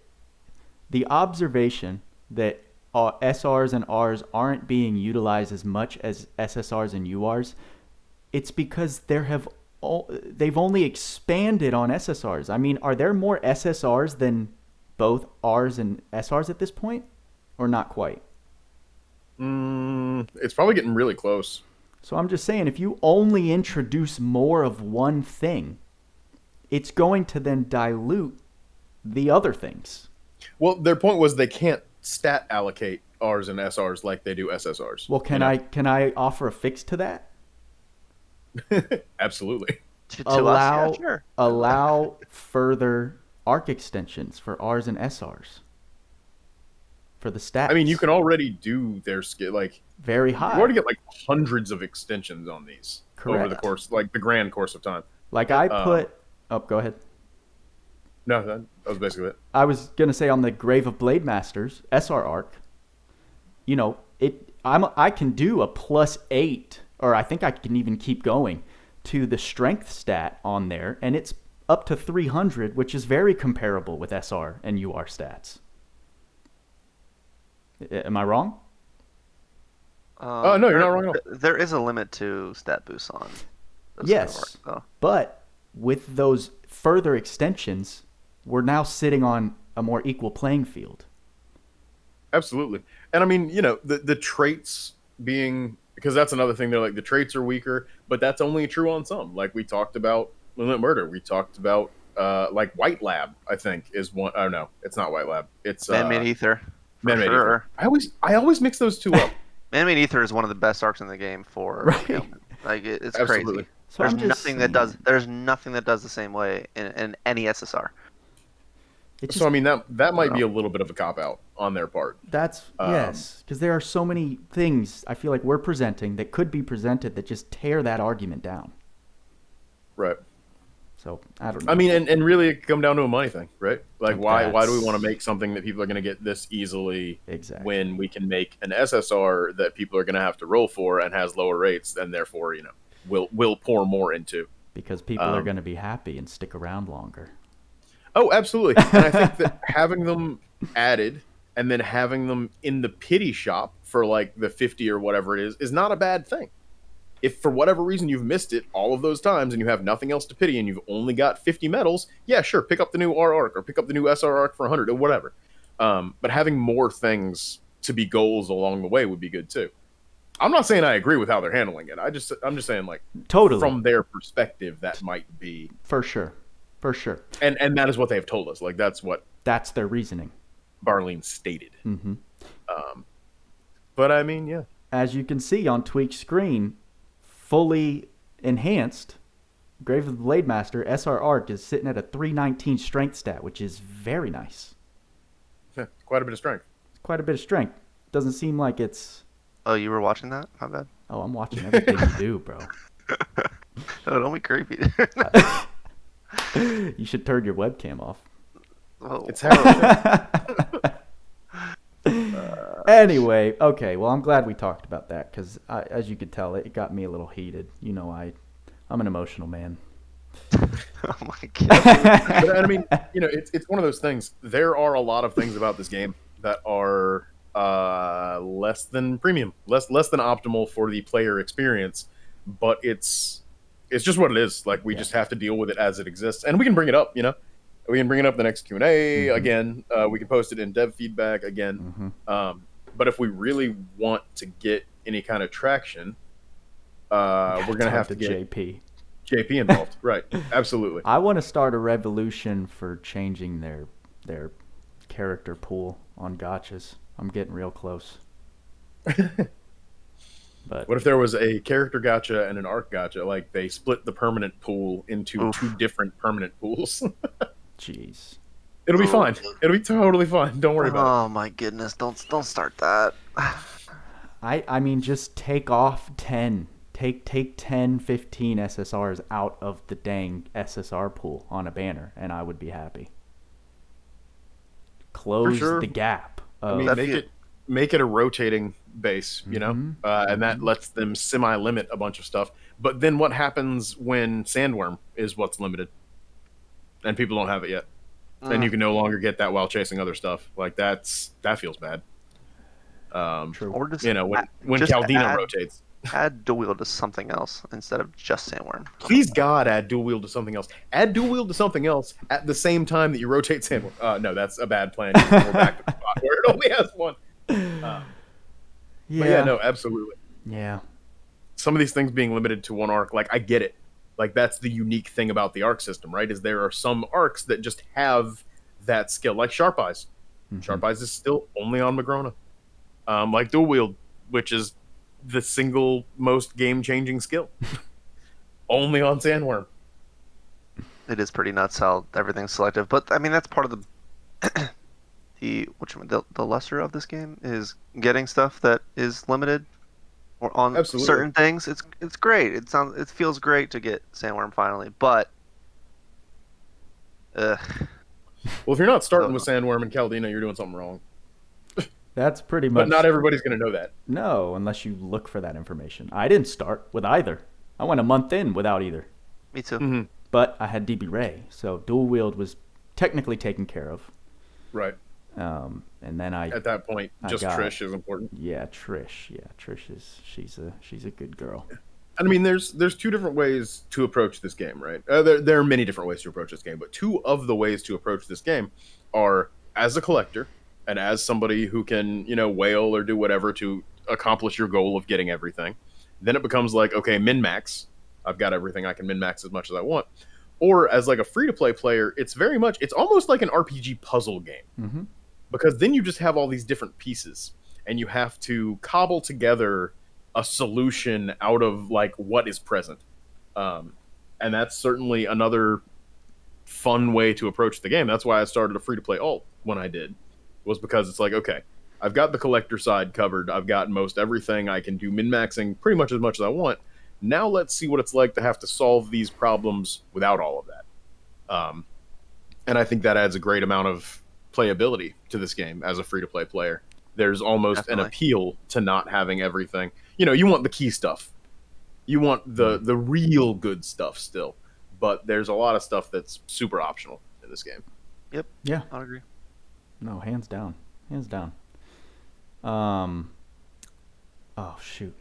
the observation that SRs and Rs aren't being utilized as much as SSRs and URs, it's because they've only expanded on SSRs. I mean, are there more SSRs than both Rs and SRs at this point? Or not quite? It's probably getting really close. So I'm just saying, if you only introduce more of one thing, it's going to then dilute the other things. Well, their point was they can't stat allocate Rs and SRs like they do SSRs. Well, can I offer a fix to that? Absolutely. To us, yeah, sure. Allow further arc extensions for Rs and SRs. For the stats. I mean, you can already do their skill, like, very high. You already get like hundreds of extensions on these over the course, like the grand course of time. Like I put, go ahead. No, that was basically it. I was gonna say on the Grave of Blade Masters SR arc, I can do a +8, or I think I can even keep going to the strength stat on there, and it's up to 300, which is very comparable with SR and UR stats. Am I wrong? No, you're not wrong at all. There is a limit to stat boosts on. Yes, but with those further extensions, we're now sitting on a more equal playing field. Absolutely. And I mean, the traits being, because that's another thing, they're like the traits are weaker, but that's only true on some. Like we talked about Moonlit Murder. We talked about like White Lab, I think is one. Oh no, it's not White Lab. It's Man-Made Ether. Man-Made Ether. I always mix those two up. Man-Made Ether is one of the best arcs in the game for like it's Absolutely. crazy. So there's nothing that does the same way in any SSR. So I mean that might be a little bit of a cop out on their part. That's yes, because there are so many things I feel like we're presenting that could be presented that just tear that argument down. Right. So I don't know. I mean, and really it come down to a money thing, right? Like why do we want to make something that people are going to get this easily when we can make an SSR that people are going to have to roll for and has lower rates and therefore, will pour more into. Because people are going to be happy and stick around longer. Oh, absolutely. And I think that having them added and then having them in the pity shop for like the 50 or whatever it is not a bad thing. If for whatever reason you've missed it all of those times and you have nothing else to pity and you've only got 50 medals, yeah, sure, pick up the new R arc or pick up the new SR arc for 100 or whatever. But having more things to be goals along the way would be good too. I'm not saying I agree with how they're handling it. I'm just saying like totally from their perspective that might be for sure. And that is what they have told us. Like that's their reasoning. Barleen stated. Mm-hmm. But I mean, yeah. As you can see on Tweac's screen, fully enhanced Grave of the Blade Master SR Arc is sitting at a 319 strength stat, which is very nice. Yeah, quite a bit of strength. It's quite a bit of strength. Doesn't seem like it's... Oh, you were watching that? My bad. Oh, I'm watching everything you do, bro. Oh, don't be creepy. You should turn your webcam off. Oh. It's Harold. Anyway, okay. Well, I'm glad we talked about that because, as you could tell, it got me a little heated. I'm an emotional man. Oh my god! But I mean, it's one of those things. There are a lot of things about this game that are less than premium, less than optimal for the player experience. But it's just what it is. Like we just have to deal with it as it exists, and we can bring it up. We can bring it up in the next Q&A again. We can post it in dev feedback again. But if we really want to get any kind of traction, we're going to have to get JP involved. Right. Absolutely. I want to start a revolution for changing their character pool on gotchas. I'm getting real close. But what if there was a character gacha and an arc gacha? Like they split the permanent pool into two different permanent pools. Jeez. It'll be fine. It'll be totally fine. Don't worry about it. Oh my goodness! Don't start that. I mean, just take off 10. Take 10, 15 SSRs out of the dang SSR pool on a banner, and I would be happy. Close the gap. I mean, make it a rotating base, and that lets them semi-limit a bunch of stuff. But then what happens when Sandworm is what's limited, and people don't have it yet? Then you can no longer get that while chasing other stuff. Like that feels bad. True. Or just when Caldina rotates. Add dual wield to something else instead of just Sandworm. Please God, add dual wield to something else. Add dual wield to something else at the same time that you rotate Sandworm. No, that's a bad plan. We're back to the spot where it only has one. But yeah, no, absolutely. Yeah. Some of these things being limited to one arc, like I get it. Like that's the unique thing about the arc system, right? Is there are some arcs that just have that skill, like Sharp Eyes. Sharp Eyes is still only on Magrona. Like dual wield, which is the single most game-changing skill. Only on Sandworm. It is pretty nuts how everything's selective, but I mean that's part of the lesser of this game is getting stuff that is limited or on certain things. It's great. It feels great to get Sandworm finally, but well, if you're not starting with Sandworm and Caldina, you're doing something wrong. That's pretty much. But not everybody's going to know that. No, unless you look for that information. I didn't start with either. I went a month in without either. Me too. But I had DB Ray, so dual wield was technically taken care of. Right. And then at that point, Trish is important. Yeah, Trish. Yeah, Trish is she's a good girl. I mean, there's two different ways to approach this game, right? There are many different ways to approach this game, but two of the ways to approach this game are as a collector. And as somebody who can, whale or do whatever to accomplish your goal of getting everything, then it becomes like, okay, min-max. I've got everything. I can min-max as much as I want. Or as like a free-to-play player, it's almost like an RPG puzzle game. Because then you just have all these different pieces. And you have to cobble together a solution out of like what is present. And that's certainly another fun way to approach the game. That's why I started a free-to-play alt when I did. Was because it's like, okay, I've got the collector side covered. I've got most everything. I can do min-maxing pretty much as I want. Now let's see what it's like to have to solve these problems without all of that. And I think that adds a great amount of playability to this game as a free-to-play player. There's almost an appeal to not having everything. You want the key stuff. You want the real good stuff still. But there's a lot of stuff that's super optional in this game. Yep. Yeah. I agree. No, hands down. Oh shoot!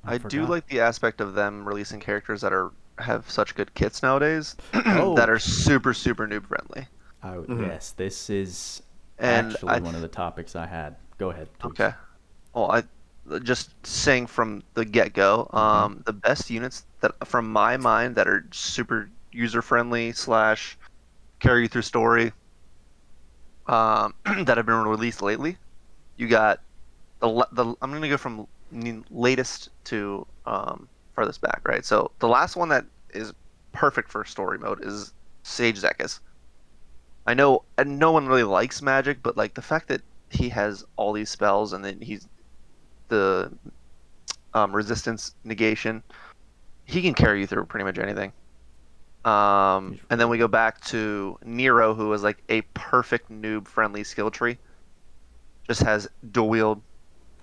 I do like the aspect of them releasing characters that have such good kits nowadays that are super noob friendly. Yes, this is actually one of the topics I had. Go ahead. Tweacz. Okay. Well, I just saying from the get go, the best units that from my mind that are super user friendly / carry you through story. That have been released lately. You got I'm going to go from latest to furthest back, right? So the last one that is perfect for story mode is Sage Zekis. I know no one really likes magic, but like the fact that he has all these spells and then he's the resistance negation, he can carry you through pretty much anything. And then we go back to Nero, who is like a perfect noob-friendly skill tree. Just has dual wield,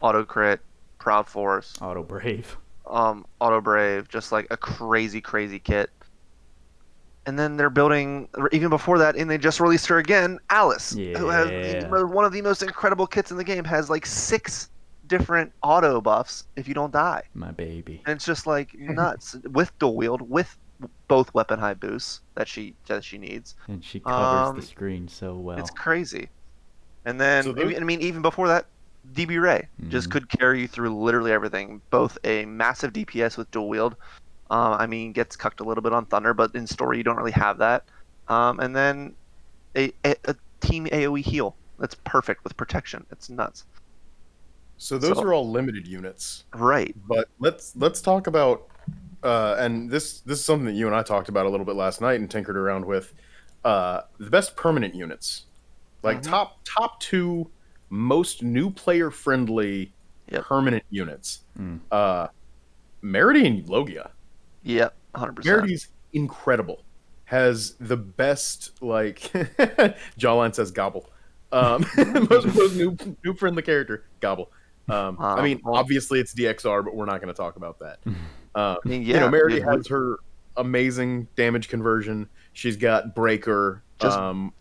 auto crit, proud force, auto brave, just like a crazy kit. And then they're building even before that, and they just released her again, Alice, who has one of the most incredible kits in the game. Has like 6 different auto buffs if you don't die. My baby. And it's just like nuts with dual wield with both weapon high boosts that she needs, and she covers the screen so well. It's crazy. And then I mean, even before that, DB Ray just could carry you through literally everything. Both a massive DPS with dual wield. I mean, gets cucked a little bit on Thunder, but in story you don't really have that. And then a team AoE heal that's perfect with protection. It's nuts. So those are all limited units, right? But let's talk about. And this is something that you and I talked about a little bit last night and tinkered around with. The best permanent units, like top 2 most new player friendly permanent units. Merity and Logia. Yep, 100%. Merity's incredible. Has the best, like Jawline says gobble. Most new friendly character, Gobble. I mean, Well, obviously it's DXR, but we're not going to talk about that. I mean, yeah, Merity has her amazing damage conversion. She's got Breaker.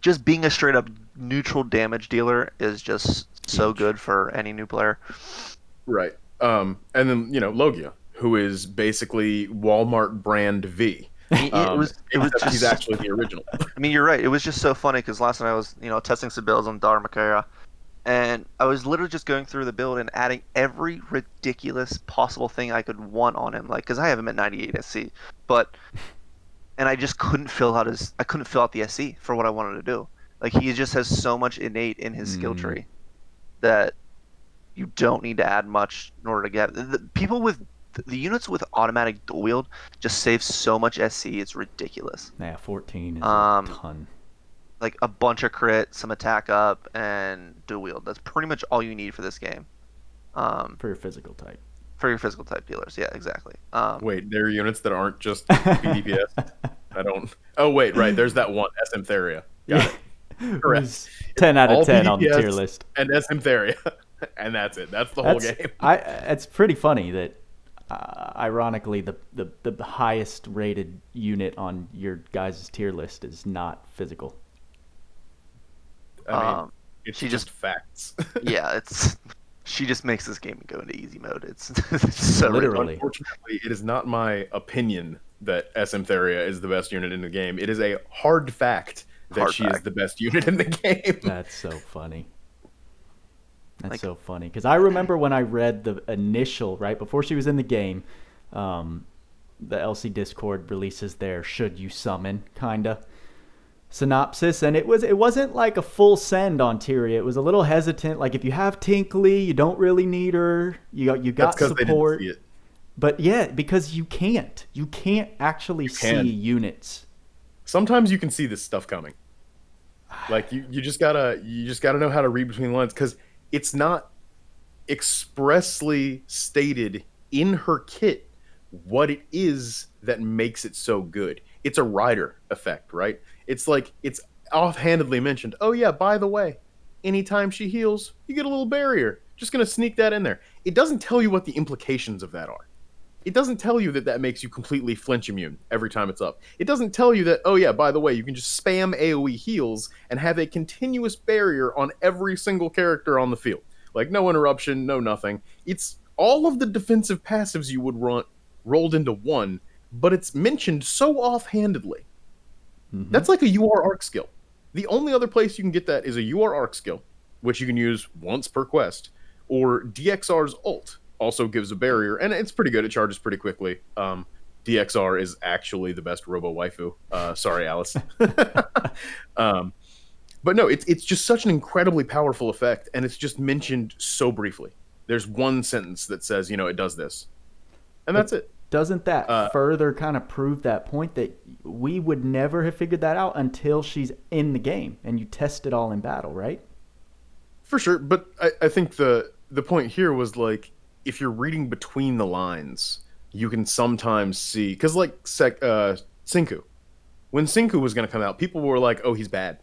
just being a straight up neutral damage dealer is just so Huge. good for any new player. Right. And then, Logia, who is basically Walmart brand V. I mean, it was Except just. he's actually the original. I mean, you're right. It was just so funny because last night I was, testing some builds on Dara-Mekira, and I was literally just going through the build and adding every ridiculous possible thing I could want on him, like because I have him at 98 SC, and I just couldn't fill out the SC for what I wanted to do. Like he just has so much innate in his skill tree that you don't need to add much in order to get the units with automatic dual wield just save so much SC. It's ridiculous. Yeah, 14 is a ton. Like a bunch of crit, some attack up, and dual wield. That's pretty much all you need for this game. For your physical type. For your physical type dealers, yeah, exactly. Wait, there are units that aren't just PDPS? I don't... Oh, wait, right. There's that one, SM Theria. Got it. Correct. 10 out of All 10 PDPS on the tier list. And SM Theria. And that's it. That's the whole game. It's pretty funny that, ironically, the highest rated unit on your guys' tier list is not physical. I mean, it's just facts. Yeah, she just makes this game go into easy mode. It's so Literally. Unfortunately, it is not my opinion that SM Theria is the best unit in the game. It is a hard fact that she is the best unit in the game. That's so funny. That's so funny. Because I remember when I read the initial, right, before she was in the game, the LC Discord releases their should you summon, kind of synopsis, and it wasn't like a full send on Tyria. It was a little hesitant. Like if you have Tinkley, you don't really need her. You got That's support. they didn't see it. But yeah, because you can't actually see units. Sometimes you can see this stuff coming. Like you just gotta know how to read between the lines, because it's not expressly stated in her kit what it is that makes it so good. It's a rider effect, right? It's like it's offhandedly mentioned. Oh yeah, by the way, anytime she heals, you get a little barrier. Just gonna sneak that in there. It doesn't tell you what the implications of that are. It doesn't tell you that makes you completely flinch immune every time it's up. It doesn't tell you that, oh yeah, by the way, you can just spam AoE heals and have a continuous barrier on every single character on the field. Like no interruption, no nothing. It's all of the defensive passives you would run rolled into one, but it's mentioned so offhandedly. Mm-hmm. That's like a UR Arc skill. The only other place you can get that is a UR Arc skill, which you can use once per quest, or DXR's ult. Also gives a barrier, and it's pretty good. It charges pretty quickly. DXR is actually the best robo waifu. Sorry, Alice. But no, it's just such an incredibly powerful effect, and it's just mentioned so briefly. There's one sentence that says, it does this, and that's it. Doesn't that further kind of prove that point that we would never have figured that out until she's in the game and you test it all in battle, right? For sure, but I think the point here was like, if you're reading between the lines, you can sometimes see, because like Senku, when Senku was going to come out, people were like, "Oh, he's bad.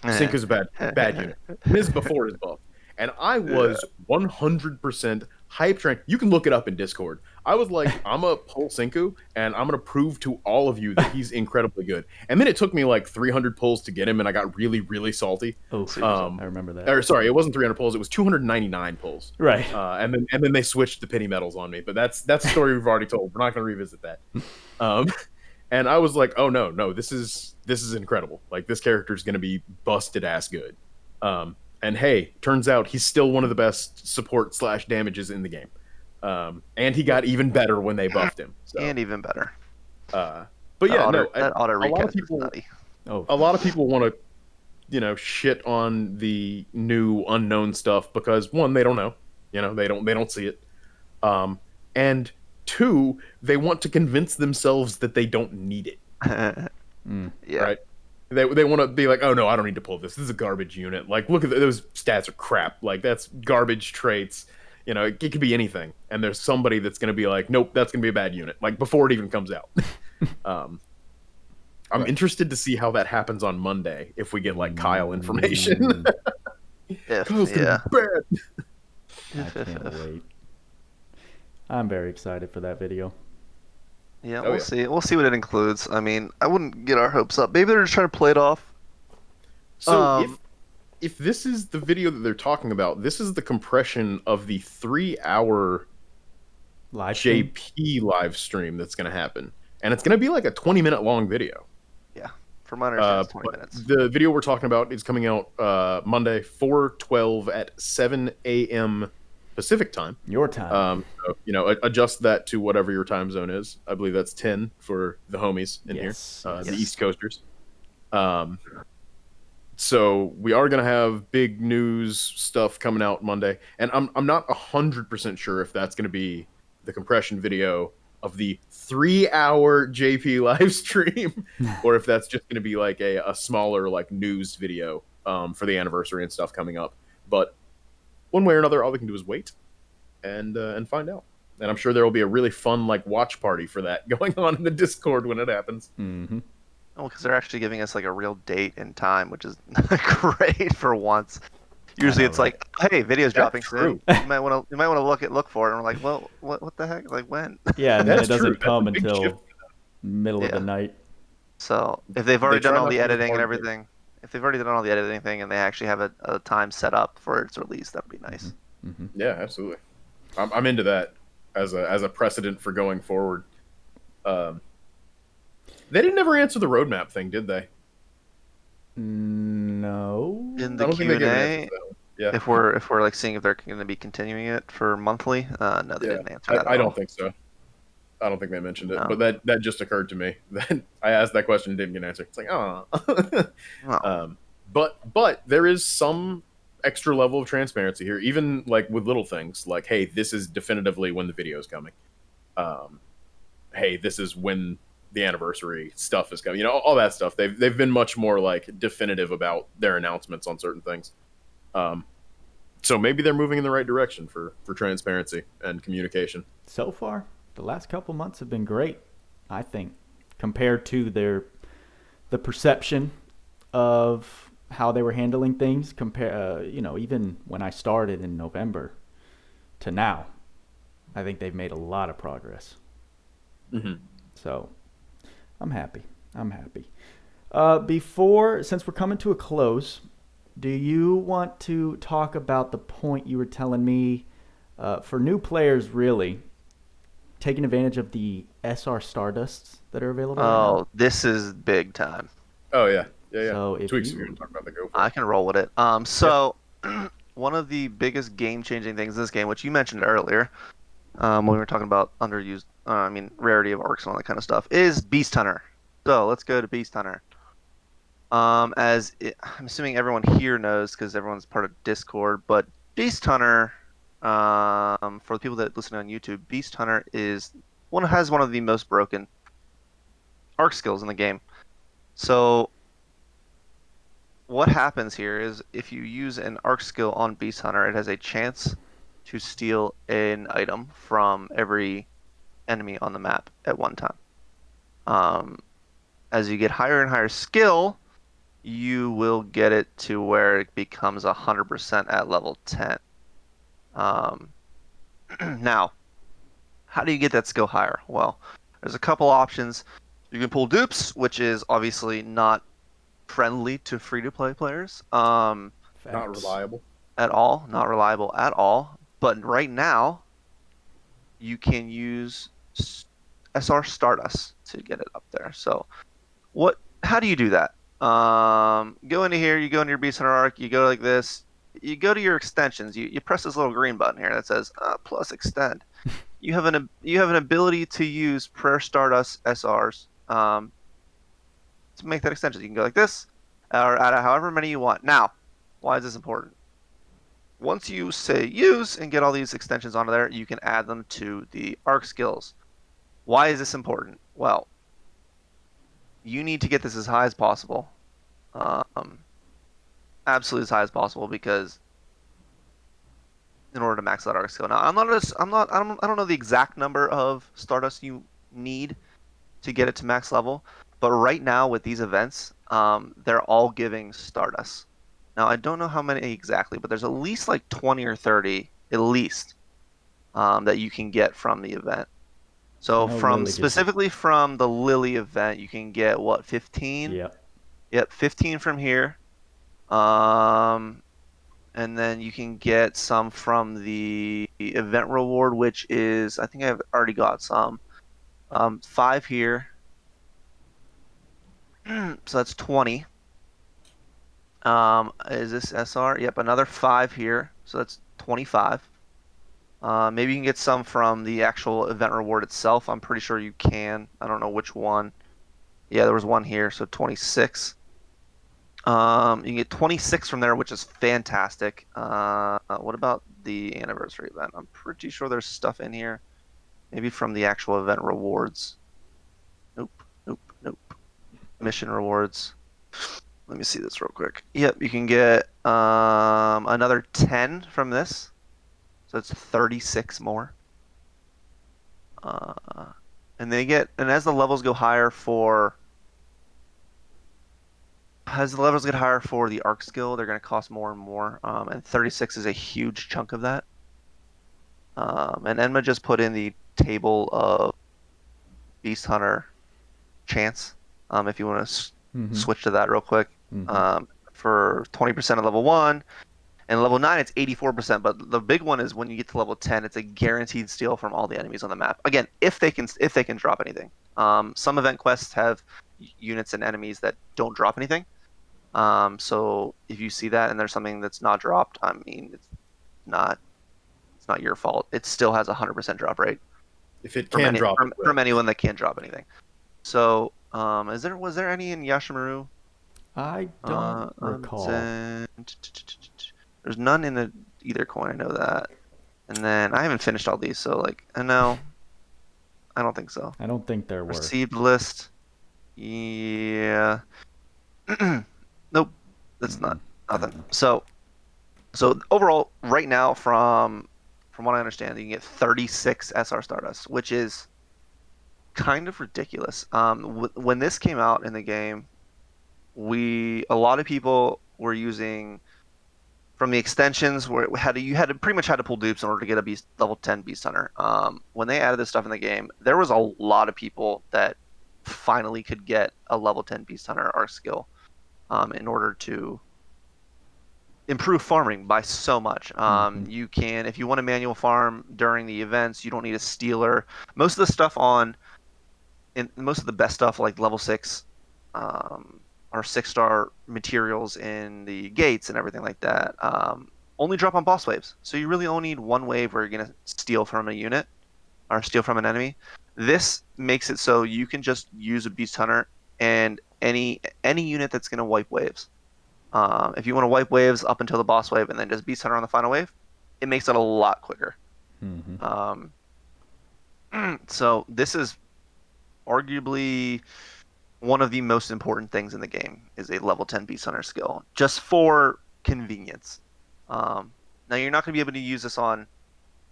Senku's a bad unit." This is before his buff, and I was 100% hype train. You can look it up in Discord. I was like, I'm gonna pull Senku, and I'm gonna prove to all of you that he's incredibly good. And then it took me like 300 pulls to get him, and I got really, really salty. Oh, I remember that. Or sorry, it wasn't 300 pulls; it was 299 pulls. Right. And then they switched the pity medals on me. But that's a story we've already told. We're not gonna revisit that. And I was like, oh no, this is incredible. Like this character's gonna be busted ass good. And hey, turns out he's still one of the best support / damages in the game. And he got even better when they buffed him. So. And even better. But yeah, that auto recast is nutty. A lot of people want to, shit on the new unknown stuff because one, they don't know, they don't see it, and two, they want to convince themselves that they don't need it. Yeah. Right. They want to be like, oh no, I don't need to pull this. This is a garbage unit. Like, look at those stats are crap. Like that's garbage traits. It could be anything. And there's somebody that's going to be like, nope, that's going to be a bad unit. Like before it even comes out. I'm interested to see how that happens on Monday if we get like Kyle information. Kyle's gonna be bad. I can't wait. I'm very excited for that video. Yeah, Oh, we'll yeah. see. We'll see what it includes. I mean, I wouldn't get our hopes up. Maybe they're just trying to play it off. So if this is the video that they're talking about, this is the compression of the 3-hour Live stream? JP live stream that's going to happen, and it's going to be like a 20-minute long video. Yeah, from my understanding, it's 20 But minutes. the video we're talking about is coming out Monday, 4/12 at 7 a.m. Pacific time. Your time. So, you know, adjust that to whatever your time zone is. I believe that's 10 for the homies in here, the East Coasters. So we are going to have big news stuff coming out Monday, and I'm not 100% sure if that's going to be the compression video of the 3-hour JP live stream, or if that's just going to be like a smaller like news video for the anniversary and stuff coming up. But one way or another, all we can do is wait and find out. And I'm sure there will be a really fun like watch party for that going on in the Discord when it happens. Mm-hmm. Oh, because they're actually giving us like a real date and time, which is great for once. Usually it's like, hey, video's dropping soon. You might want to look for it. And we're like, well, what the heck? Like when? Yeah, and then it doesn't come until middle of the night. So if they've already done all the editing and everything, if they've already done all the editing thing and they actually have a time set up for its release, that would be nice. Mm-hmm. Yeah, absolutely. I'm into that as a precedent for going forward. They didn't ever answer the roadmap thing, did they? No. In the Q&A, yeah. If we're like seeing if they're going to be continuing it for monthly, no, they didn't answer that. I don't think so. I don't think they mentioned it, No. but that just occurred to me. That I asked that question and didn't get an answer. It's like, oh. But there is some extra level of transparency here, even like with little things like, hey, this is definitively when the video is coming. Hey, this is when the anniversary stuff is coming. You know, all that stuff. They've been much more like definitive about their announcements on certain things. So maybe they're moving in the right direction for transparency and communication. So far, the last couple months have been great, I think, compared to the perception of how they were handling things. Even when I started in November to now, I think they've made a lot of progress. Mm-hmm. So I'm happy. Since we're coming to a close, do you want to talk about the point you were telling me for new players, really taking advantage of the SR Stardusts that are available? Oh, right, this is big time. Oh yeah. So if Tweacz, you're gonna talk about the go for it. I can roll with it. One of the biggest game-changing things in this game, which you mentioned earlier, when we were talking about underused, rarity of Arks and all that kind of stuff, is Beast Hunter. So let's go to Beast Hunter. I'm assuming everyone here knows because everyone's part of Discord, but Beast Hunter, for the people that listen on YouTube, Beast Hunter has one of the most broken Ark skills in the game. So what happens here is if you use an Ark skill on Beast Hunter, it has a chance to steal an item from every enemy on the map at one time. As you get higher and higher skill, you will get it to where it becomes 100% at level 10. Now, how do you get that skill higher? Well, there's a couple options. You can pull dupes, which is obviously not friendly to free-to-play players. Not reliable at all. Not reliable at all. But right now, you can use SR Stardust to get it up there. So, how do you do that? Go into here. You go into your Beast Hunter Ark. You go like this. You go to your extensions. You press this little green button here that says plus extend. You have an ability to use Prayer Stardust SRs to make that extension. You can go like this, or add however many you want. Now, why is this important? Once you say use and get all these extensions onto there, you can add them to the Ark skills. Why is this important? Well, you need to get this as high as possible, absolutely as high as possible, because in order to max that Ark skill. Now, I don't know the exact number of Stardust you need to get it to max level, but right now with these events, they're all giving Stardust. Now, I don't know how many exactly, but there's at least like 20 or 30, at least, that you can get from the event. So specifically from the Lily event, you can get what, 15? Yep. Yep, 15 from here. And then you can get some from the event reward, which is, I think I've already got some. 5 here. So that's 20. Is this SR? Yep, another 5 here. So that's 25. Maybe you can get some from the actual event reward itself. I'm pretty sure you can. I don't know which one. Yeah, there was one here, so 26. You can get 26 from there, which is fantastic. What about the anniversary event? I'm pretty sure there's stuff in here. Maybe from the actual event rewards. Nope, nope, nope. Mission rewards. Let me see this real quick. Yep, you can get another 10 from this. So it's 36 more. And as the levels go higher as the levels get higher for the Ark skill, they're going to cost more and more. And 36 is a huge chunk of that. And Enma just put in the table of Beast Hunter chance. If you want to switch to that real quick. For 20% of level 1. And level 9, it's 84%. But the big one is when you get to level 10, it's a guaranteed steal from all the enemies on the map. Again, if they can drop anything. Some event quests have units and enemies that don't drop anything. So if you see that and there's something that's not dropped, I mean, it's not your fault. It still has a 100% drop rate. If it can drop from anyone that can't drop anything. So, was there any in Yashimaru? I don't recall. There's none in either coin. I know that. And then I haven't finished all these, so no, I don't think so. I don't think there were. Received list. Yeah. Nope. That's nothing. So overall, right now, from what I understand, you can get 36 SR Stardust, which is kind of ridiculous. When this came out in the game, a lot of people were using from the extensions where you had to pretty much pull dupes in order to get a level 10 Beast Hunter. When they added this stuff in the game, there was a lot of people that finally could get a level 10 Beast Hunter Ark skill in order to improve farming by so much. You can, if you want to manual farm during the events, you don't need a stealer. Most of the stuff most of the best stuff like level 6 or 6-star materials in the gates and everything like that only drop on boss waves. So you really only need one wave where you're going to steal from a unit or steal from an enemy. This makes it so you can just use a Beast Hunter and any unit that's going to wipe waves. If you want to wipe waves up until the boss wave and then just Beast Hunter on the final wave, it makes it a lot quicker. So this is arguably one of the most important things in the game is a level 10 Beast Hunter skill, just for convenience. Now you're not going to be able to use this on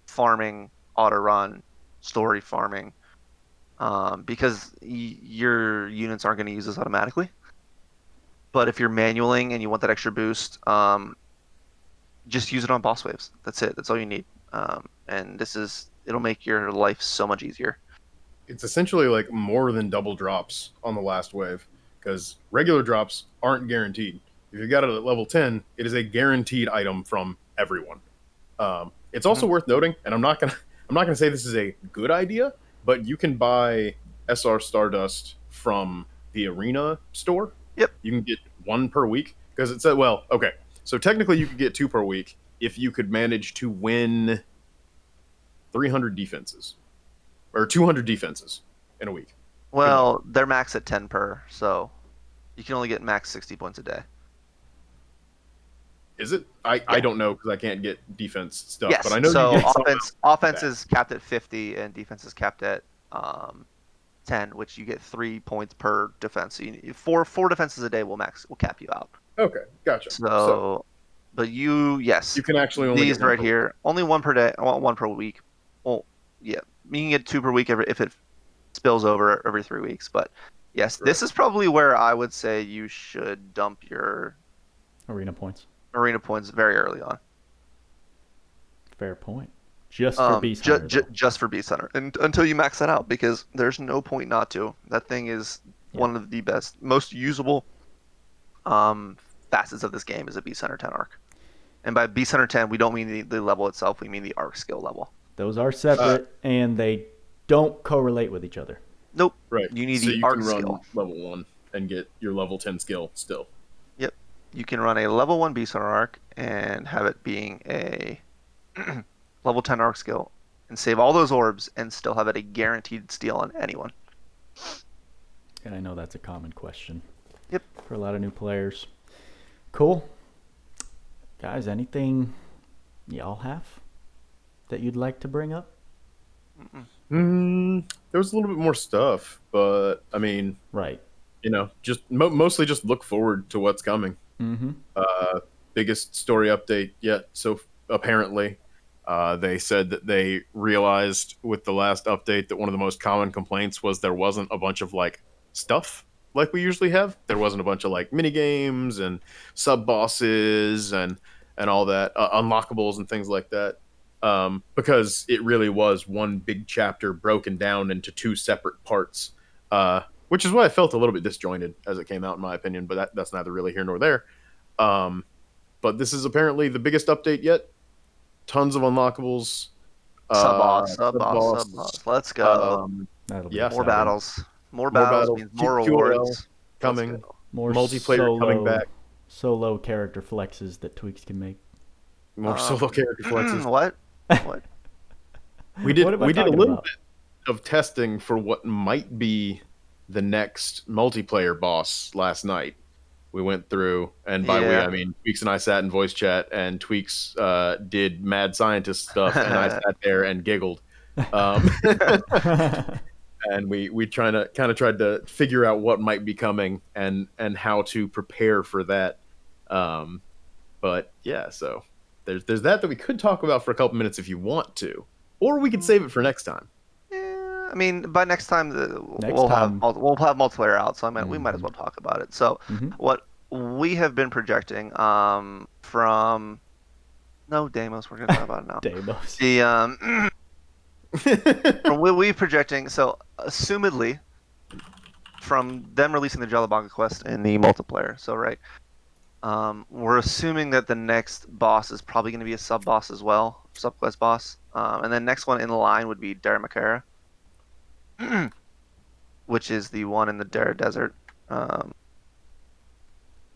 farming, auto run, story farming, because your units aren't going to use this automatically. But if you're manualing and you want that extra boost, just use it on boss waves. That's it. That's all you need. And it'll make your life so much easier. It's essentially like more than double drops on the last wave, because regular drops aren't guaranteed. If you got it at level 10, it is a guaranteed item from everyone. It's also worth noting, and I'm not gonna say this is a good idea, but you can buy SR Stardust from the Arena store. Yep. You can get 1 per week, because it said, well, okay, so technically you could get 2 per week if you could manage to win 300 defenses. Or 200 defenses in a week. Well, they're max at 10 per, so you can only get max 60 points a day. Is it? I don't know because I can't get defense stuff. Yes. But I know so you get offense is capped at 50 and defense is capped at 10, which you get 3 points per defense. So four defenses a day will cap you out. Okay, gotcha. But you can actually only these get right here, only 1 per day, 1 per week. Well, yeah. You can get 2 per week if it spills over every 3 weeks. But yes, This is probably where I would say you should dump your arena points. arena points very early on. Fair point. Just for Beast Hunter, just for Beast Hunter, and until you max that out, because there's no point not to. That thing is one of the best, most usable facets of this game is a Beast Hunter 10 arc. And by Beast Hunter 10, we don't mean the level itself, we mean the arc skill level. Those are separate, and they don't correlate with each other. Nope. Right. You need so the you arc can run skill. level 1 and get your level 10 skill still. Yep. You can run a level 1 Beast Hunter arc and have it being a level 10 arc skill and save all those orbs and still have it a guaranteed steal on anyone. And I know that's a common question. Yep. For a lot of new players. Cool. Guys, anything y'all have that you'd like to bring up? There was a little bit more stuff, but I mean, right. Just mostly just look forward to what's coming. Mm-hmm. Biggest story update yet. So apparently, they said that they realized with the last update that one of the most common complaints was there wasn't a bunch of like stuff like we usually have. There wasn't a bunch of like mini games and sub bosses and all that, unlockables and things like that. Because it really was one big chapter broken down into two separate parts, which is why I felt a little bit disjointed as it came out, in my opinion, but that's neither really here nor there. But this is apparently the biggest update yet. Tons of unlockables. Sub-boss. Let's go. More battles. More battles means more rewards. Coming. More multiplayer coming back. Solo character flexes that Tweacz can make. More solo character flexes. What? We did a little bit of testing for what might be the next multiplayer boss last night. We went through, and by we I mean Tweacz and I sat in voice chat, and Tweacz did mad scientist stuff, and I sat there and giggled. And we kind of tried to figure out what might be coming and how to prepare for that. But yeah, so there's that we could talk about for a couple minutes if you want to, or we could save it for next time. Yeah, I mean, by next time we'll have multiplayer out, so we might as well talk about it. So what we have been projecting from Deimos, we're gonna talk about it now. Deimos. From what we're projecting, so assumedly from them releasing the Jelabonga quest in the multiplayer, so right. We're assuming that the next boss is probably going to be a sub-boss as well, sub-quest boss. And then next one in the line would be Dara-Mekira, which is the one in the Dara Desert.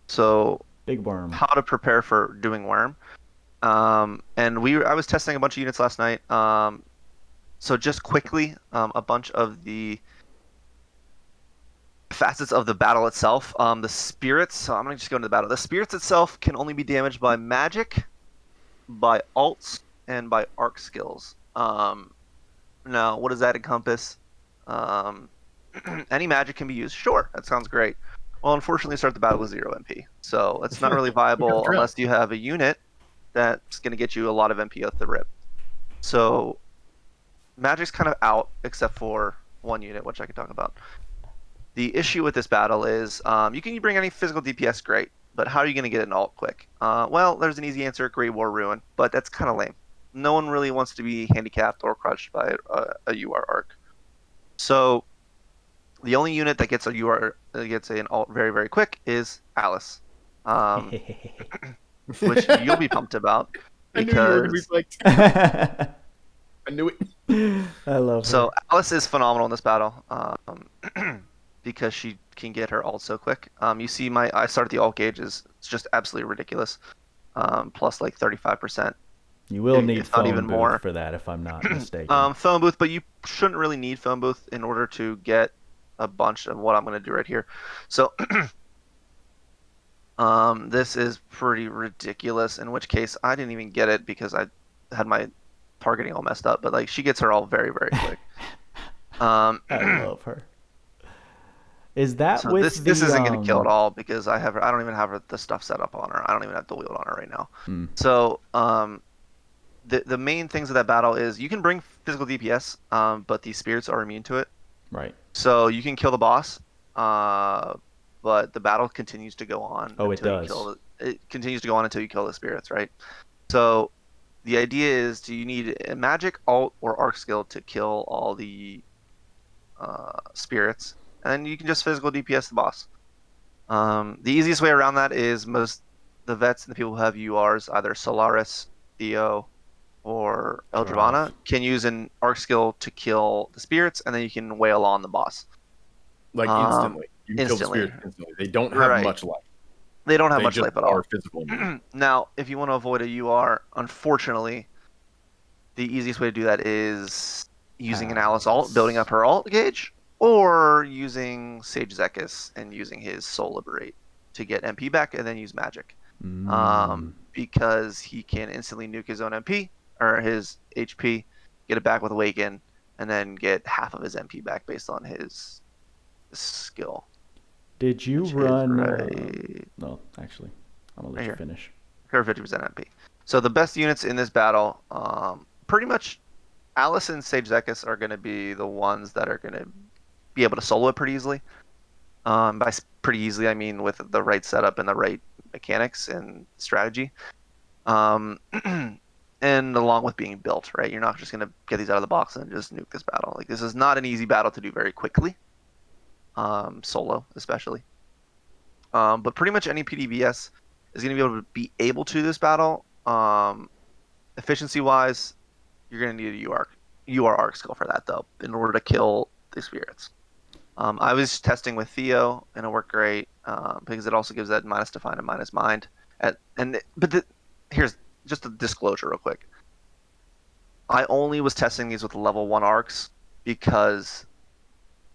So Big Worm. How to prepare for doing Worm. And I was testing a bunch of units last night. So just quickly, a bunch of the facets of the battle itself. The spirits, so I'm going to just go into the battle. The spirits itself can only be damaged by magic, by alts, and by arc skills. Now, what does that encompass? Any magic can be used. Sure, that sounds great. Well, unfortunately, start the battle with 0 MP. So it's not really viable unless you have a unit that's going to get you a lot of MP off the rip. So magic's kind of out, except for one unit, which I can talk about. The issue with this battle is you can bring any physical DPS, great, but how are you going to get an alt quick? Well, there's an easy answer, Great War Ruin, but that's kind of lame. No one really wants to be handicapped or crushed by a UR arc. So the only unit that gets a UR gets an alt very, very quick is Alice, which you'll be pumped about. Because... I knew you were going to be psyched. I knew it. I love her. So Alice is phenomenal in this battle. Because she can get her ult so quick. You see I started the ult gauge it's just absolutely ridiculous. Plus like 35%. You will need phone booth for that, if I'm not mistaken. Phone booth, but you shouldn't really need phone booth in order to get a bunch of what I'm going to do right here. So this is pretty ridiculous, in which case I didn't even get it because I had my targeting all messed up. But like she gets her all very, very quick. I love her. Is that so this isn't going to kill at all because I don't even have the stuff set up on her. I don't even have dual wield on her right now. So the main things of that battle is you can bring physical DPS, but the spirits are immune to it. Right. So you can kill the boss, but the battle continues to go on. Oh, it does. It continues to go on until you kill the spirits, right? So the idea is, do you need a magic, alt, or arc skill to kill all the spirits, and then you can just physical DPS the boss. The easiest way around that is the vets and the people who have URs, either Solaris, Theo, or Eldravana, can use an arc skill to kill the spirits, and then you can wail on the boss. Like instantly. You can kill the spirits instantly. They don't have much life. They don't have much life at all. Physical now, if you want to avoid a UR, unfortunately, the easiest way to do that is using an Alice ult, building up her ult gauge, or using Sage Zekis and using his Soul Liberate to get MP back, and then use magic. Because he can instantly nuke his own MP, or his HP, get it back with Awaken, and then get half of his MP back based on his skill. Did you run... no, actually, I'm going to let you finish. Recover 50% MP. So the best units in this battle, pretty much Alice and Sage Zekis are going to be the ones that are going to be able to solo it pretty easily. By pretty easily, I mean with the right setup and the right mechanics and strategy. And along with being built, right? You're not just going to get these out of the box and just nuke this battle. Like, this is not an easy battle to do very quickly. Solo, especially. But pretty much any PDBS is going to be able to do this battle. Efficiency-wise, you're going to need a UR arc skill for that, though, in order to kill the spirits. I was testing with Theo, and it worked great, because it also gives that minus define and minus mind. Here's just a disclosure real quick. I only was testing these with level 1 arcs because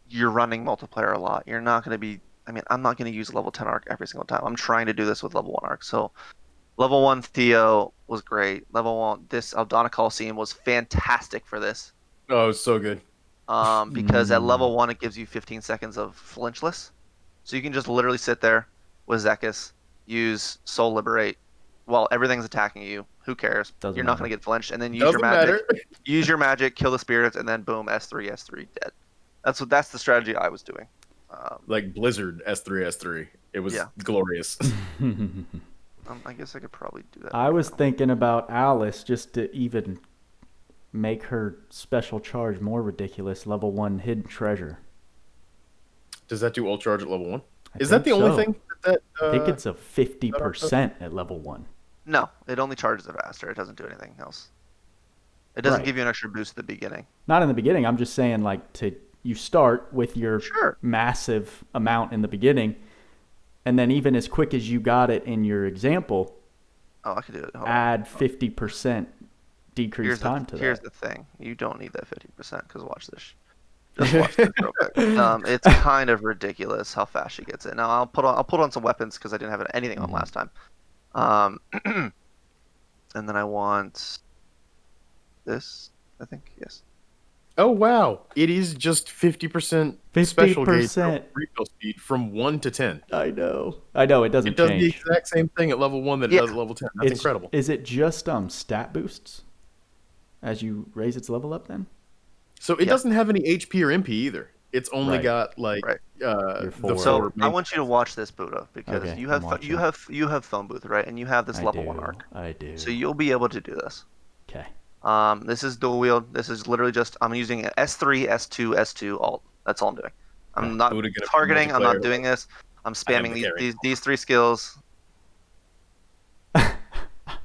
you're running multiplayer a lot. You're not going to be... I mean, I'm not going to use level 10 arc every single time. I'm trying to do this with level 1 arc. So level 1 Theo was great. Level 1, this Aldana Coliseum was fantastic for this. Oh, it's so good. Because at level 1, it gives you 15 seconds of flinchless. So you can just literally sit there with Zekis, use Soul Liberate while everything's attacking you. Who cares? You're not going to get flinched. And then use your magic. Use your magic, kill the spirits, and then boom, S3, dead. That's the strategy I was doing. Like Blizzard S3. It was glorious. I guess I could probably do that. I was thinking about Alice just to even make her special charge more ridiculous. Level 1 hidden treasure. Does that do ult charge at level 1? Is that the only thing that I think it's a 50% at level 1. No, it only charges it faster. It doesn't do anything else. It doesn't give you an extra boost at the beginning. Not in the beginning. I'm just saying, like, you start with your massive amount in the beginning, and then even as quick as you got it in your example, I could do it. Add 50% decrease time to that. Here's the thing. You don't need that 50%, because watch this. Just watch this real quick. It's kind of ridiculous how fast she gets it. Now I'll put on some weapons because I didn't have anything on last time. And then I want this, I think, yes. Oh wow! It is just 50% special gauge refill speed from 1 to 10. I know. It doesn't. It does change. the exact same thing at level 1 that it does at level 10. That's incredible. Is it just stat boosts as you raise its level up then? So it doesn't have any HP or MP either. It's only got like So I want you to watch this, Buddha, because you have phone booth, right? And you have this level 1 arc. I do. So you'll be able to do this. Okay. This is dual wield. This is literally just I'm using S3, S2, S2 alt. That's all I'm doing. I'm not targeting. I'm not doing this. I'm spamming these 3 skills.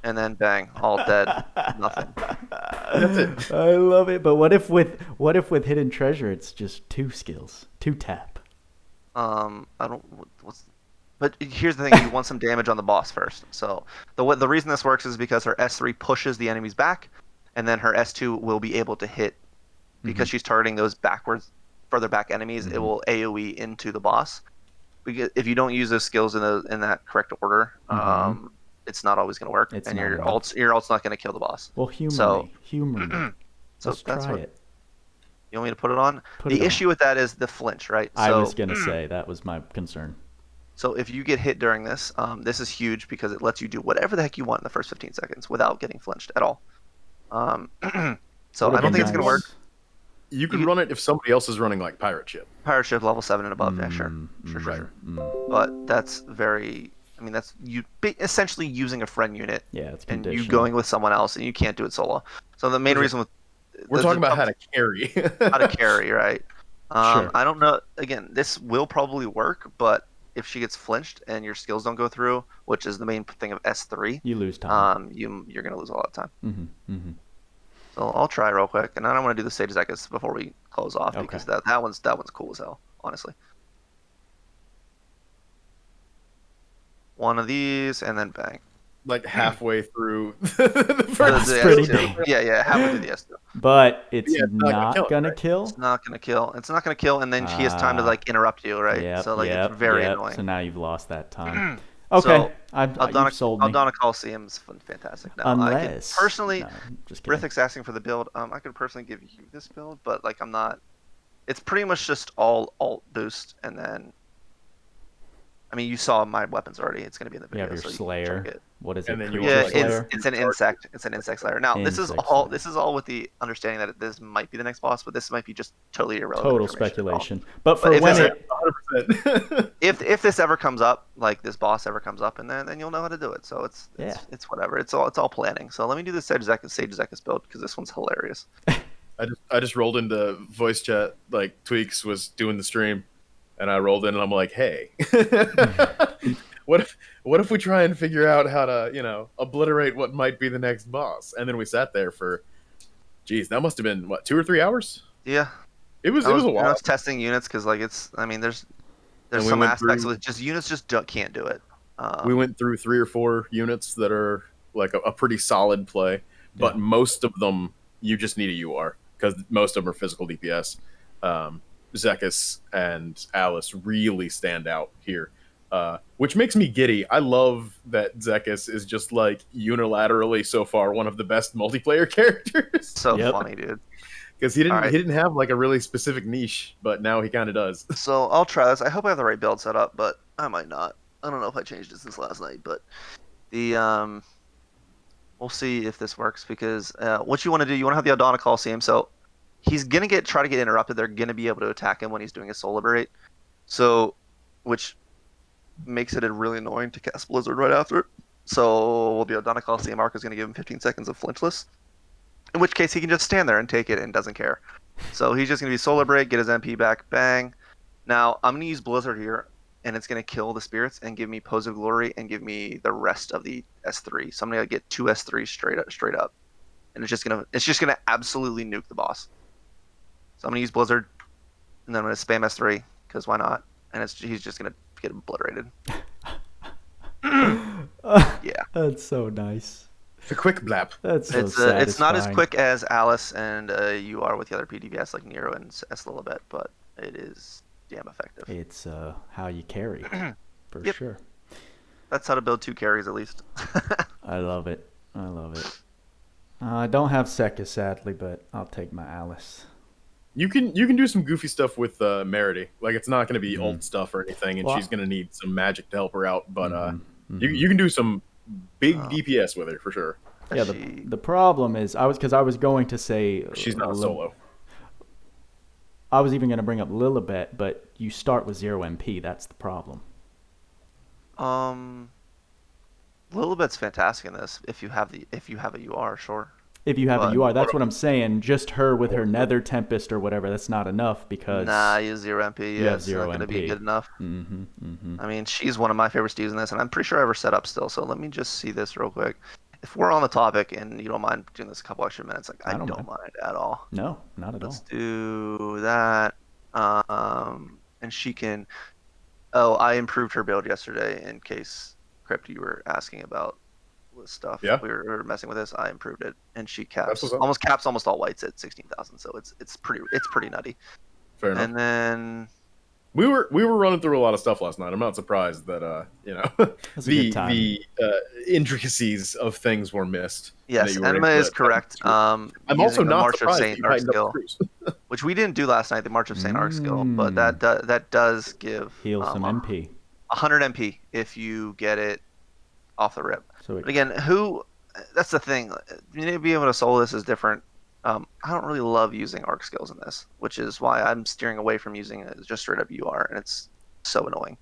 And then bang, all dead, nothing. That's it. I love it. But what if with hidden treasure it's just 2 skills, 2 tap? I don't. But here's the thing: you want some damage on the boss first. So the reason this works is because her S3 pushes the enemies back, and then her S2 will be able to hit because she's targeting those further back enemies. It will AOE into the boss. Because if you don't use those skills in that correct order, it's not always going to work, and your ult's not going to kill the boss. Well, humor me. So Let's try it. You want me to put it on? The issue with that is the flinch, right? I was going to say that was my concern. So if you get hit during this, this is huge because it lets you do whatever the heck you want in the first 15 seconds without getting flinched at all. So I don't think it's going to work. You could run it if somebody else is running like pirate ship. Pirate ship level 7 and above, yeah, sure. Sure. But that's very. I mean, that's you essentially using a friend unit. Yeah, it's and conditional. you going with someone else, and you can't do it solo. So the main reason with we're talking about how to carry. How to carry, right? Sure. I don't know. Again, this will probably work, but if she gets flinched and your skills don't go through, which is the main thing of S3, you lose time. You're gonna lose a lot of time. Mm-hmm. So I'll try real quick, and I don't want to do the Sage Zekis before we close off because that one's cool as hell, honestly. One of these, and then bang. Like halfway through the first. That's pretty big. Yeah, halfway through the S2. But it's not gonna kill. It's not gonna kill. It's not gonna kill, and then she has time to like interrupt you, right? Yep, so like it's very annoying. So now you've lost that time. Okay, you've sold me. Aldana Coliseum's fantastic. Now, Unless personally, just kidding. Rithik's asking for the build. I could personally give you this build, but like I'm not. It's pretty much just all alt boost, and then. I mean, you saw my weapons already. It's gonna be in the video. You have your so Slayer. What is it? And then you it's an insect. It's an insect slayer. Now this is all with the understanding that this might be the next boss, but this might be just totally irrelevant. Total speculation. But for when if this ever comes up, like this boss ever comes up, and then you'll know how to do it. So it's whatever. It's all planning. So let me do the Sage Zekis build because this one's hilarious. I just rolled into voice chat like Tweacz was doing the stream, and I rolled in and I'm like, hey. What if we try and figure out how to, obliterate what might be the next boss? And then we sat there for, that must have been, 2 or 3 hours? Yeah. It was a while. I was testing units because, like, there's some aspects of it. Just units just can't do it. We went through 3 or 4 units that are, like, a pretty solid play. But most of them, you just need a UR because most of them are physical DPS. Zekis and Alice really stand out here. Which makes me giddy. I love that Zekis is just like unilaterally so far one of the best multiplayer characters. So funny, dude. Because he didn't have like a really specific niche, but now he kind of does. So I'll try this. I hope I have the right build set up, but I might not. I don't know if I changed it since last night, but we'll see if this works because what you want to do, you want to have the Aldana Coliseum. So he's gonna try to get interrupted. They're gonna be able to attack him when he's doing a soul liberate. So, which makes it really annoying to cast Blizzard right after it. So the Aldana Coliseum arc is going to give him 15 seconds of flinchless, in which case he can just stand there and take it and doesn't care. So he's just going to be Solar Break, get his MP back, bang. Now I'm going to use Blizzard here, and it's going to kill the spirits and give me Pose of Glory and give me the rest of the S3. So I'm going to get 2 S3 straight up, and it's just going to absolutely nuke the boss. So I'm going to use Blizzard, and then I'm going to spam S3 because why not? And he's just going to get obliterated. Yeah. That's so nice. It's a quick blap. That's so satisfying. It's not as quick as Alice and you are with the other PDVS like Nero and S Lilibet, but it is damn effective. It's how you carry, for sure. That's how to build 2 carries at least. I love it. I don't have Sekka, sadly, but I'll take my Alice. You can do some goofy stuff with Merity. Like it's not going to be old stuff or anything, and she's going to need some magic to help her out. But you can do some big DPS with her for sure. Yeah. The problem is I was going to say she's not solo. I was even going to bring up Lilibet, but you start with 0 MP. That's the problem. Lilibet's fantastic in this. If you have a UR, sure. If you have a UR, that's what I'm saying. Just her with her Nether Tempest or whatever, that's not enough because... Nah, you have 0 MP. You have 0 MP. It's not going to be good enough. I mean, she's one of my favorites to use in this, and I'm pretty sure I have her set up still, so let me just see this real quick. If we're on the topic and you don't mind doing this a couple extra minutes, like I don't mind at all. No, not at all. Let's do that. And she can... Oh, I improved her build yesterday in case, Crypt, you were asking about stuff. Yeah. We were messing with this. I improved it, and she almost all whites at 16,000. So it's pretty nutty. Fair enough. And then we were running through a lot of stuff last night. I'm not surprised that the intricacies of things were missed. Yes, Enema is correct. I'm also not March of surprised Saint Ark skill, which we didn't do last night. The March of Saint Ark skill, but that does give heal some MP. 100 MP if you get it off the rip. So but again, that's the thing. You need to be able to solo this is different I don't really love using arc skills in this, which is why I'm steering away from using it just straight up UR, and it's so annoying.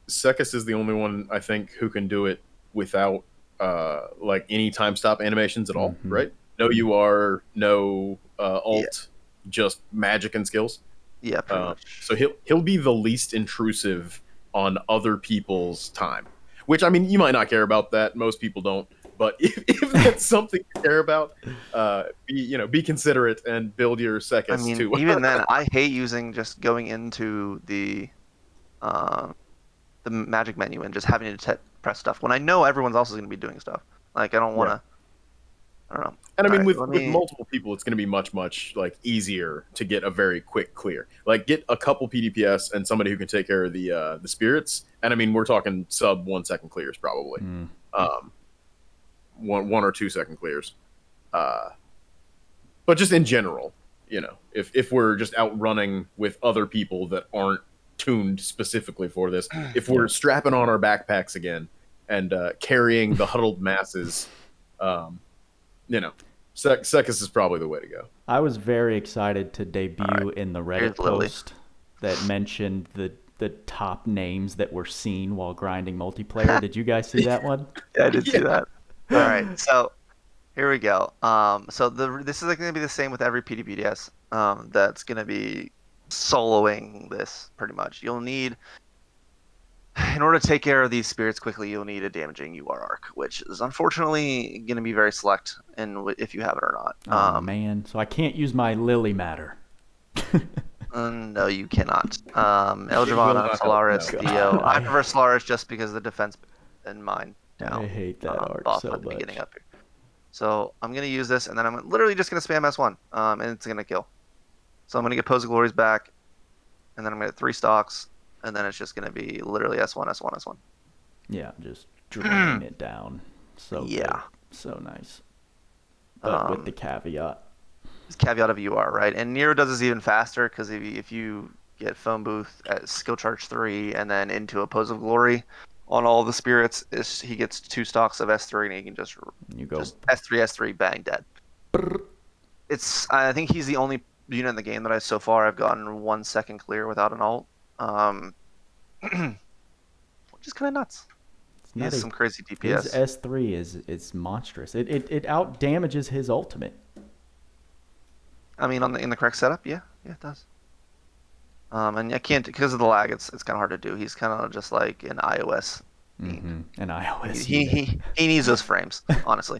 Sekis is the only one I think who can do it without like any time stop animations at all, right? No UR, no alt, just magic and skills. Yeah, pretty much. So he'll be the least intrusive on other people's time. Which, I mean, you might not care about that. Most people don't. But if that's something you care about, be considerate and build your Sekis too. Even then, I hate using just going into the magic menu and just having to press stuff when I know everyone else is going to be doing stuff. Like I don't want to. I don't know. And I mean, with multiple people, it's going to be much like easier to get a very quick clear. Like get a couple PDPS and somebody who can take care of the spirits. And I mean, we're talking sub 1 second clears probably. 1 or 2 second clears. But just in general, if we're just outrunning with other people that aren't tuned specifically for this, if we're strapping on our backpacks again and carrying the huddled masses, Sekis is probably the way to go. I was very excited to debut in the Reddit post that mentioned the top names that were seen while grinding multiplayer. Did you guys see that one? Yeah, I did see that. All right, so here we go. So this is going to be the same with every PDPDS that's going to be soloing this pretty much. You'll need, in order to take care of these spirits quickly, you'll need a damaging UR arc, which is unfortunately going to be very select in if you have it or not. Oh man, so I can't use my Lily Matter. No, you cannot. Eldravana, Solaris, Dio. I prefer Solaris just because the defense in mine down. I hate that art so at the much. beginning up here. So I'm going to use this, and then I'm literally just going to spam S1, and it's going to kill. So I'm going to get Pose of Glories back, and then I'm going to get 3 stocks, and then it's just going to be literally S1, S1, S1. Yeah, just drain it down. So good. So nice. But with the caveat. Caveat of UR, right? And Nero does this even faster, because if you get Phone Booth at Skill Charge 3 and then into a Pose of Glory on all the spirits, he gets 2 stocks of S3, and he can just S3, bang, dead. I think he's the only unit in the game that I've gotten 1 second clear without an ult, which is kind of nuts. He has some crazy DPS. His S3 is monstrous. It out damages his ultimate. I mean, in the correct setup, yeah, it does. And I can't, because of the lag. It's kind of hard to do. He's kind of just like an iOS. An iOS. He needs those frames, honestly.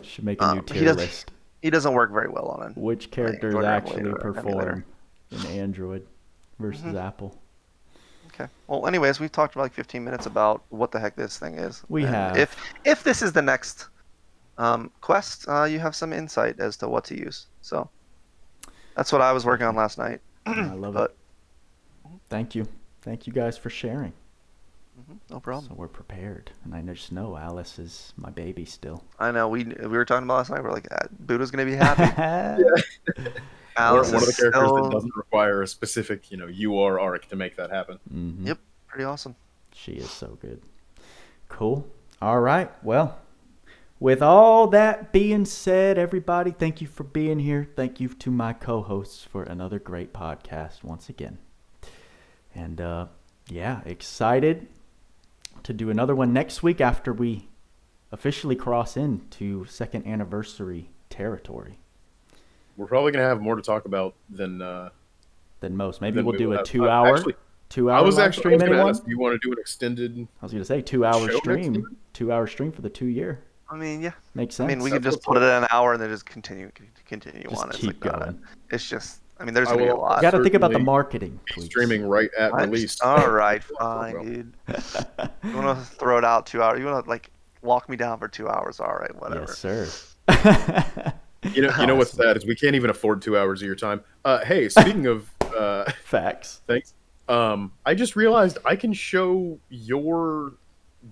Should make a new tier list. He doesn't work very well on it. Which characters actually perform in Android versus Apple? Okay. Well, anyways, we've talked for like 15 minutes about what the heck this thing is. We have. If this is the next quest, you have some insight as to what to use. So that's what I was working on last night. I love it. Thank you guys for sharing. No problem. So we're prepared, and I just know Alice is my baby still. I know we were talking about last night. We're like, Buddha's gonna be happy. Alice one of the characters that doesn't require a specific, UR arc to make that happen. Yep, pretty awesome. She is so good. Cool. All right. Well, with all that being said, everybody, thank you for being here. Thank you to my co-hosts for another great podcast once again. And excited to do another one next week after we officially cross into 2nd anniversary territory. We're probably going to have more to talk about than most. Maybe we'll do a 2-hour. 2-hour. I was actually going to ask, do you want to do an extended? I was going to say 2-hour stream. 2-hour stream for the 2-year. I mean, yeah, makes sense. I mean, we could just put it at an hour and then just continue just on. Keep going. It's just, I mean, there's gonna be a lot. You got to think about the marketing. Streaming right at release. All right, fine, dude. You want to throw it out 2 hours? You want to like lock me down for 2 hours? All right, whatever. Yes, sir. You know what's sad is we can't even afford 2 hours of your time. Hey, speaking of facts, thanks. I just realized I can show your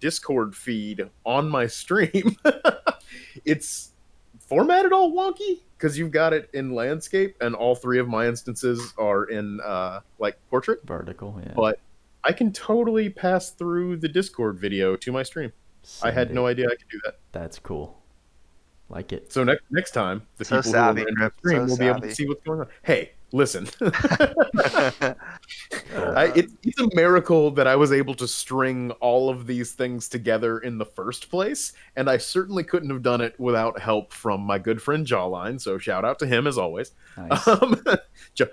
Discord feed on my stream. It's formatted all wonky because you've got it in landscape, and all 3 of my instances are in like portrait, vertical. Yeah. But I can totally pass through the Discord video to my stream. I had no idea I could do that. That's cool. Like it. So next time, the So people savvy, who are in the Crypt, stream so will be able to savvy. see what's going on. Hey, listen. Uh, It's a miracle that I was able to string all of these things together in the first place, and I certainly couldn't have done it without help from my good friend Jawline, so shout out to him as always. Nice.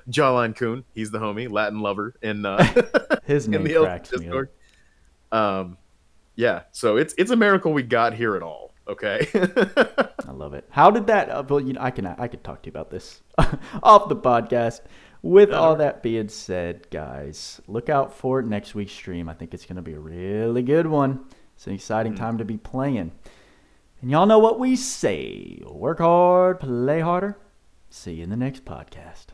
Jawline Coon, he's the homie, Latin lover in His in name the cracks me Discord. up. Yeah, so it's a miracle we got here at all. Okay. I love it. How did that? Well, I could talk to you about this off the podcast. With all that being said, guys, look out for next week's stream. I think it's going to be a really good one. It's an exciting time to be playing. And y'all know what we say: work hard, play harder. See you in the next podcast.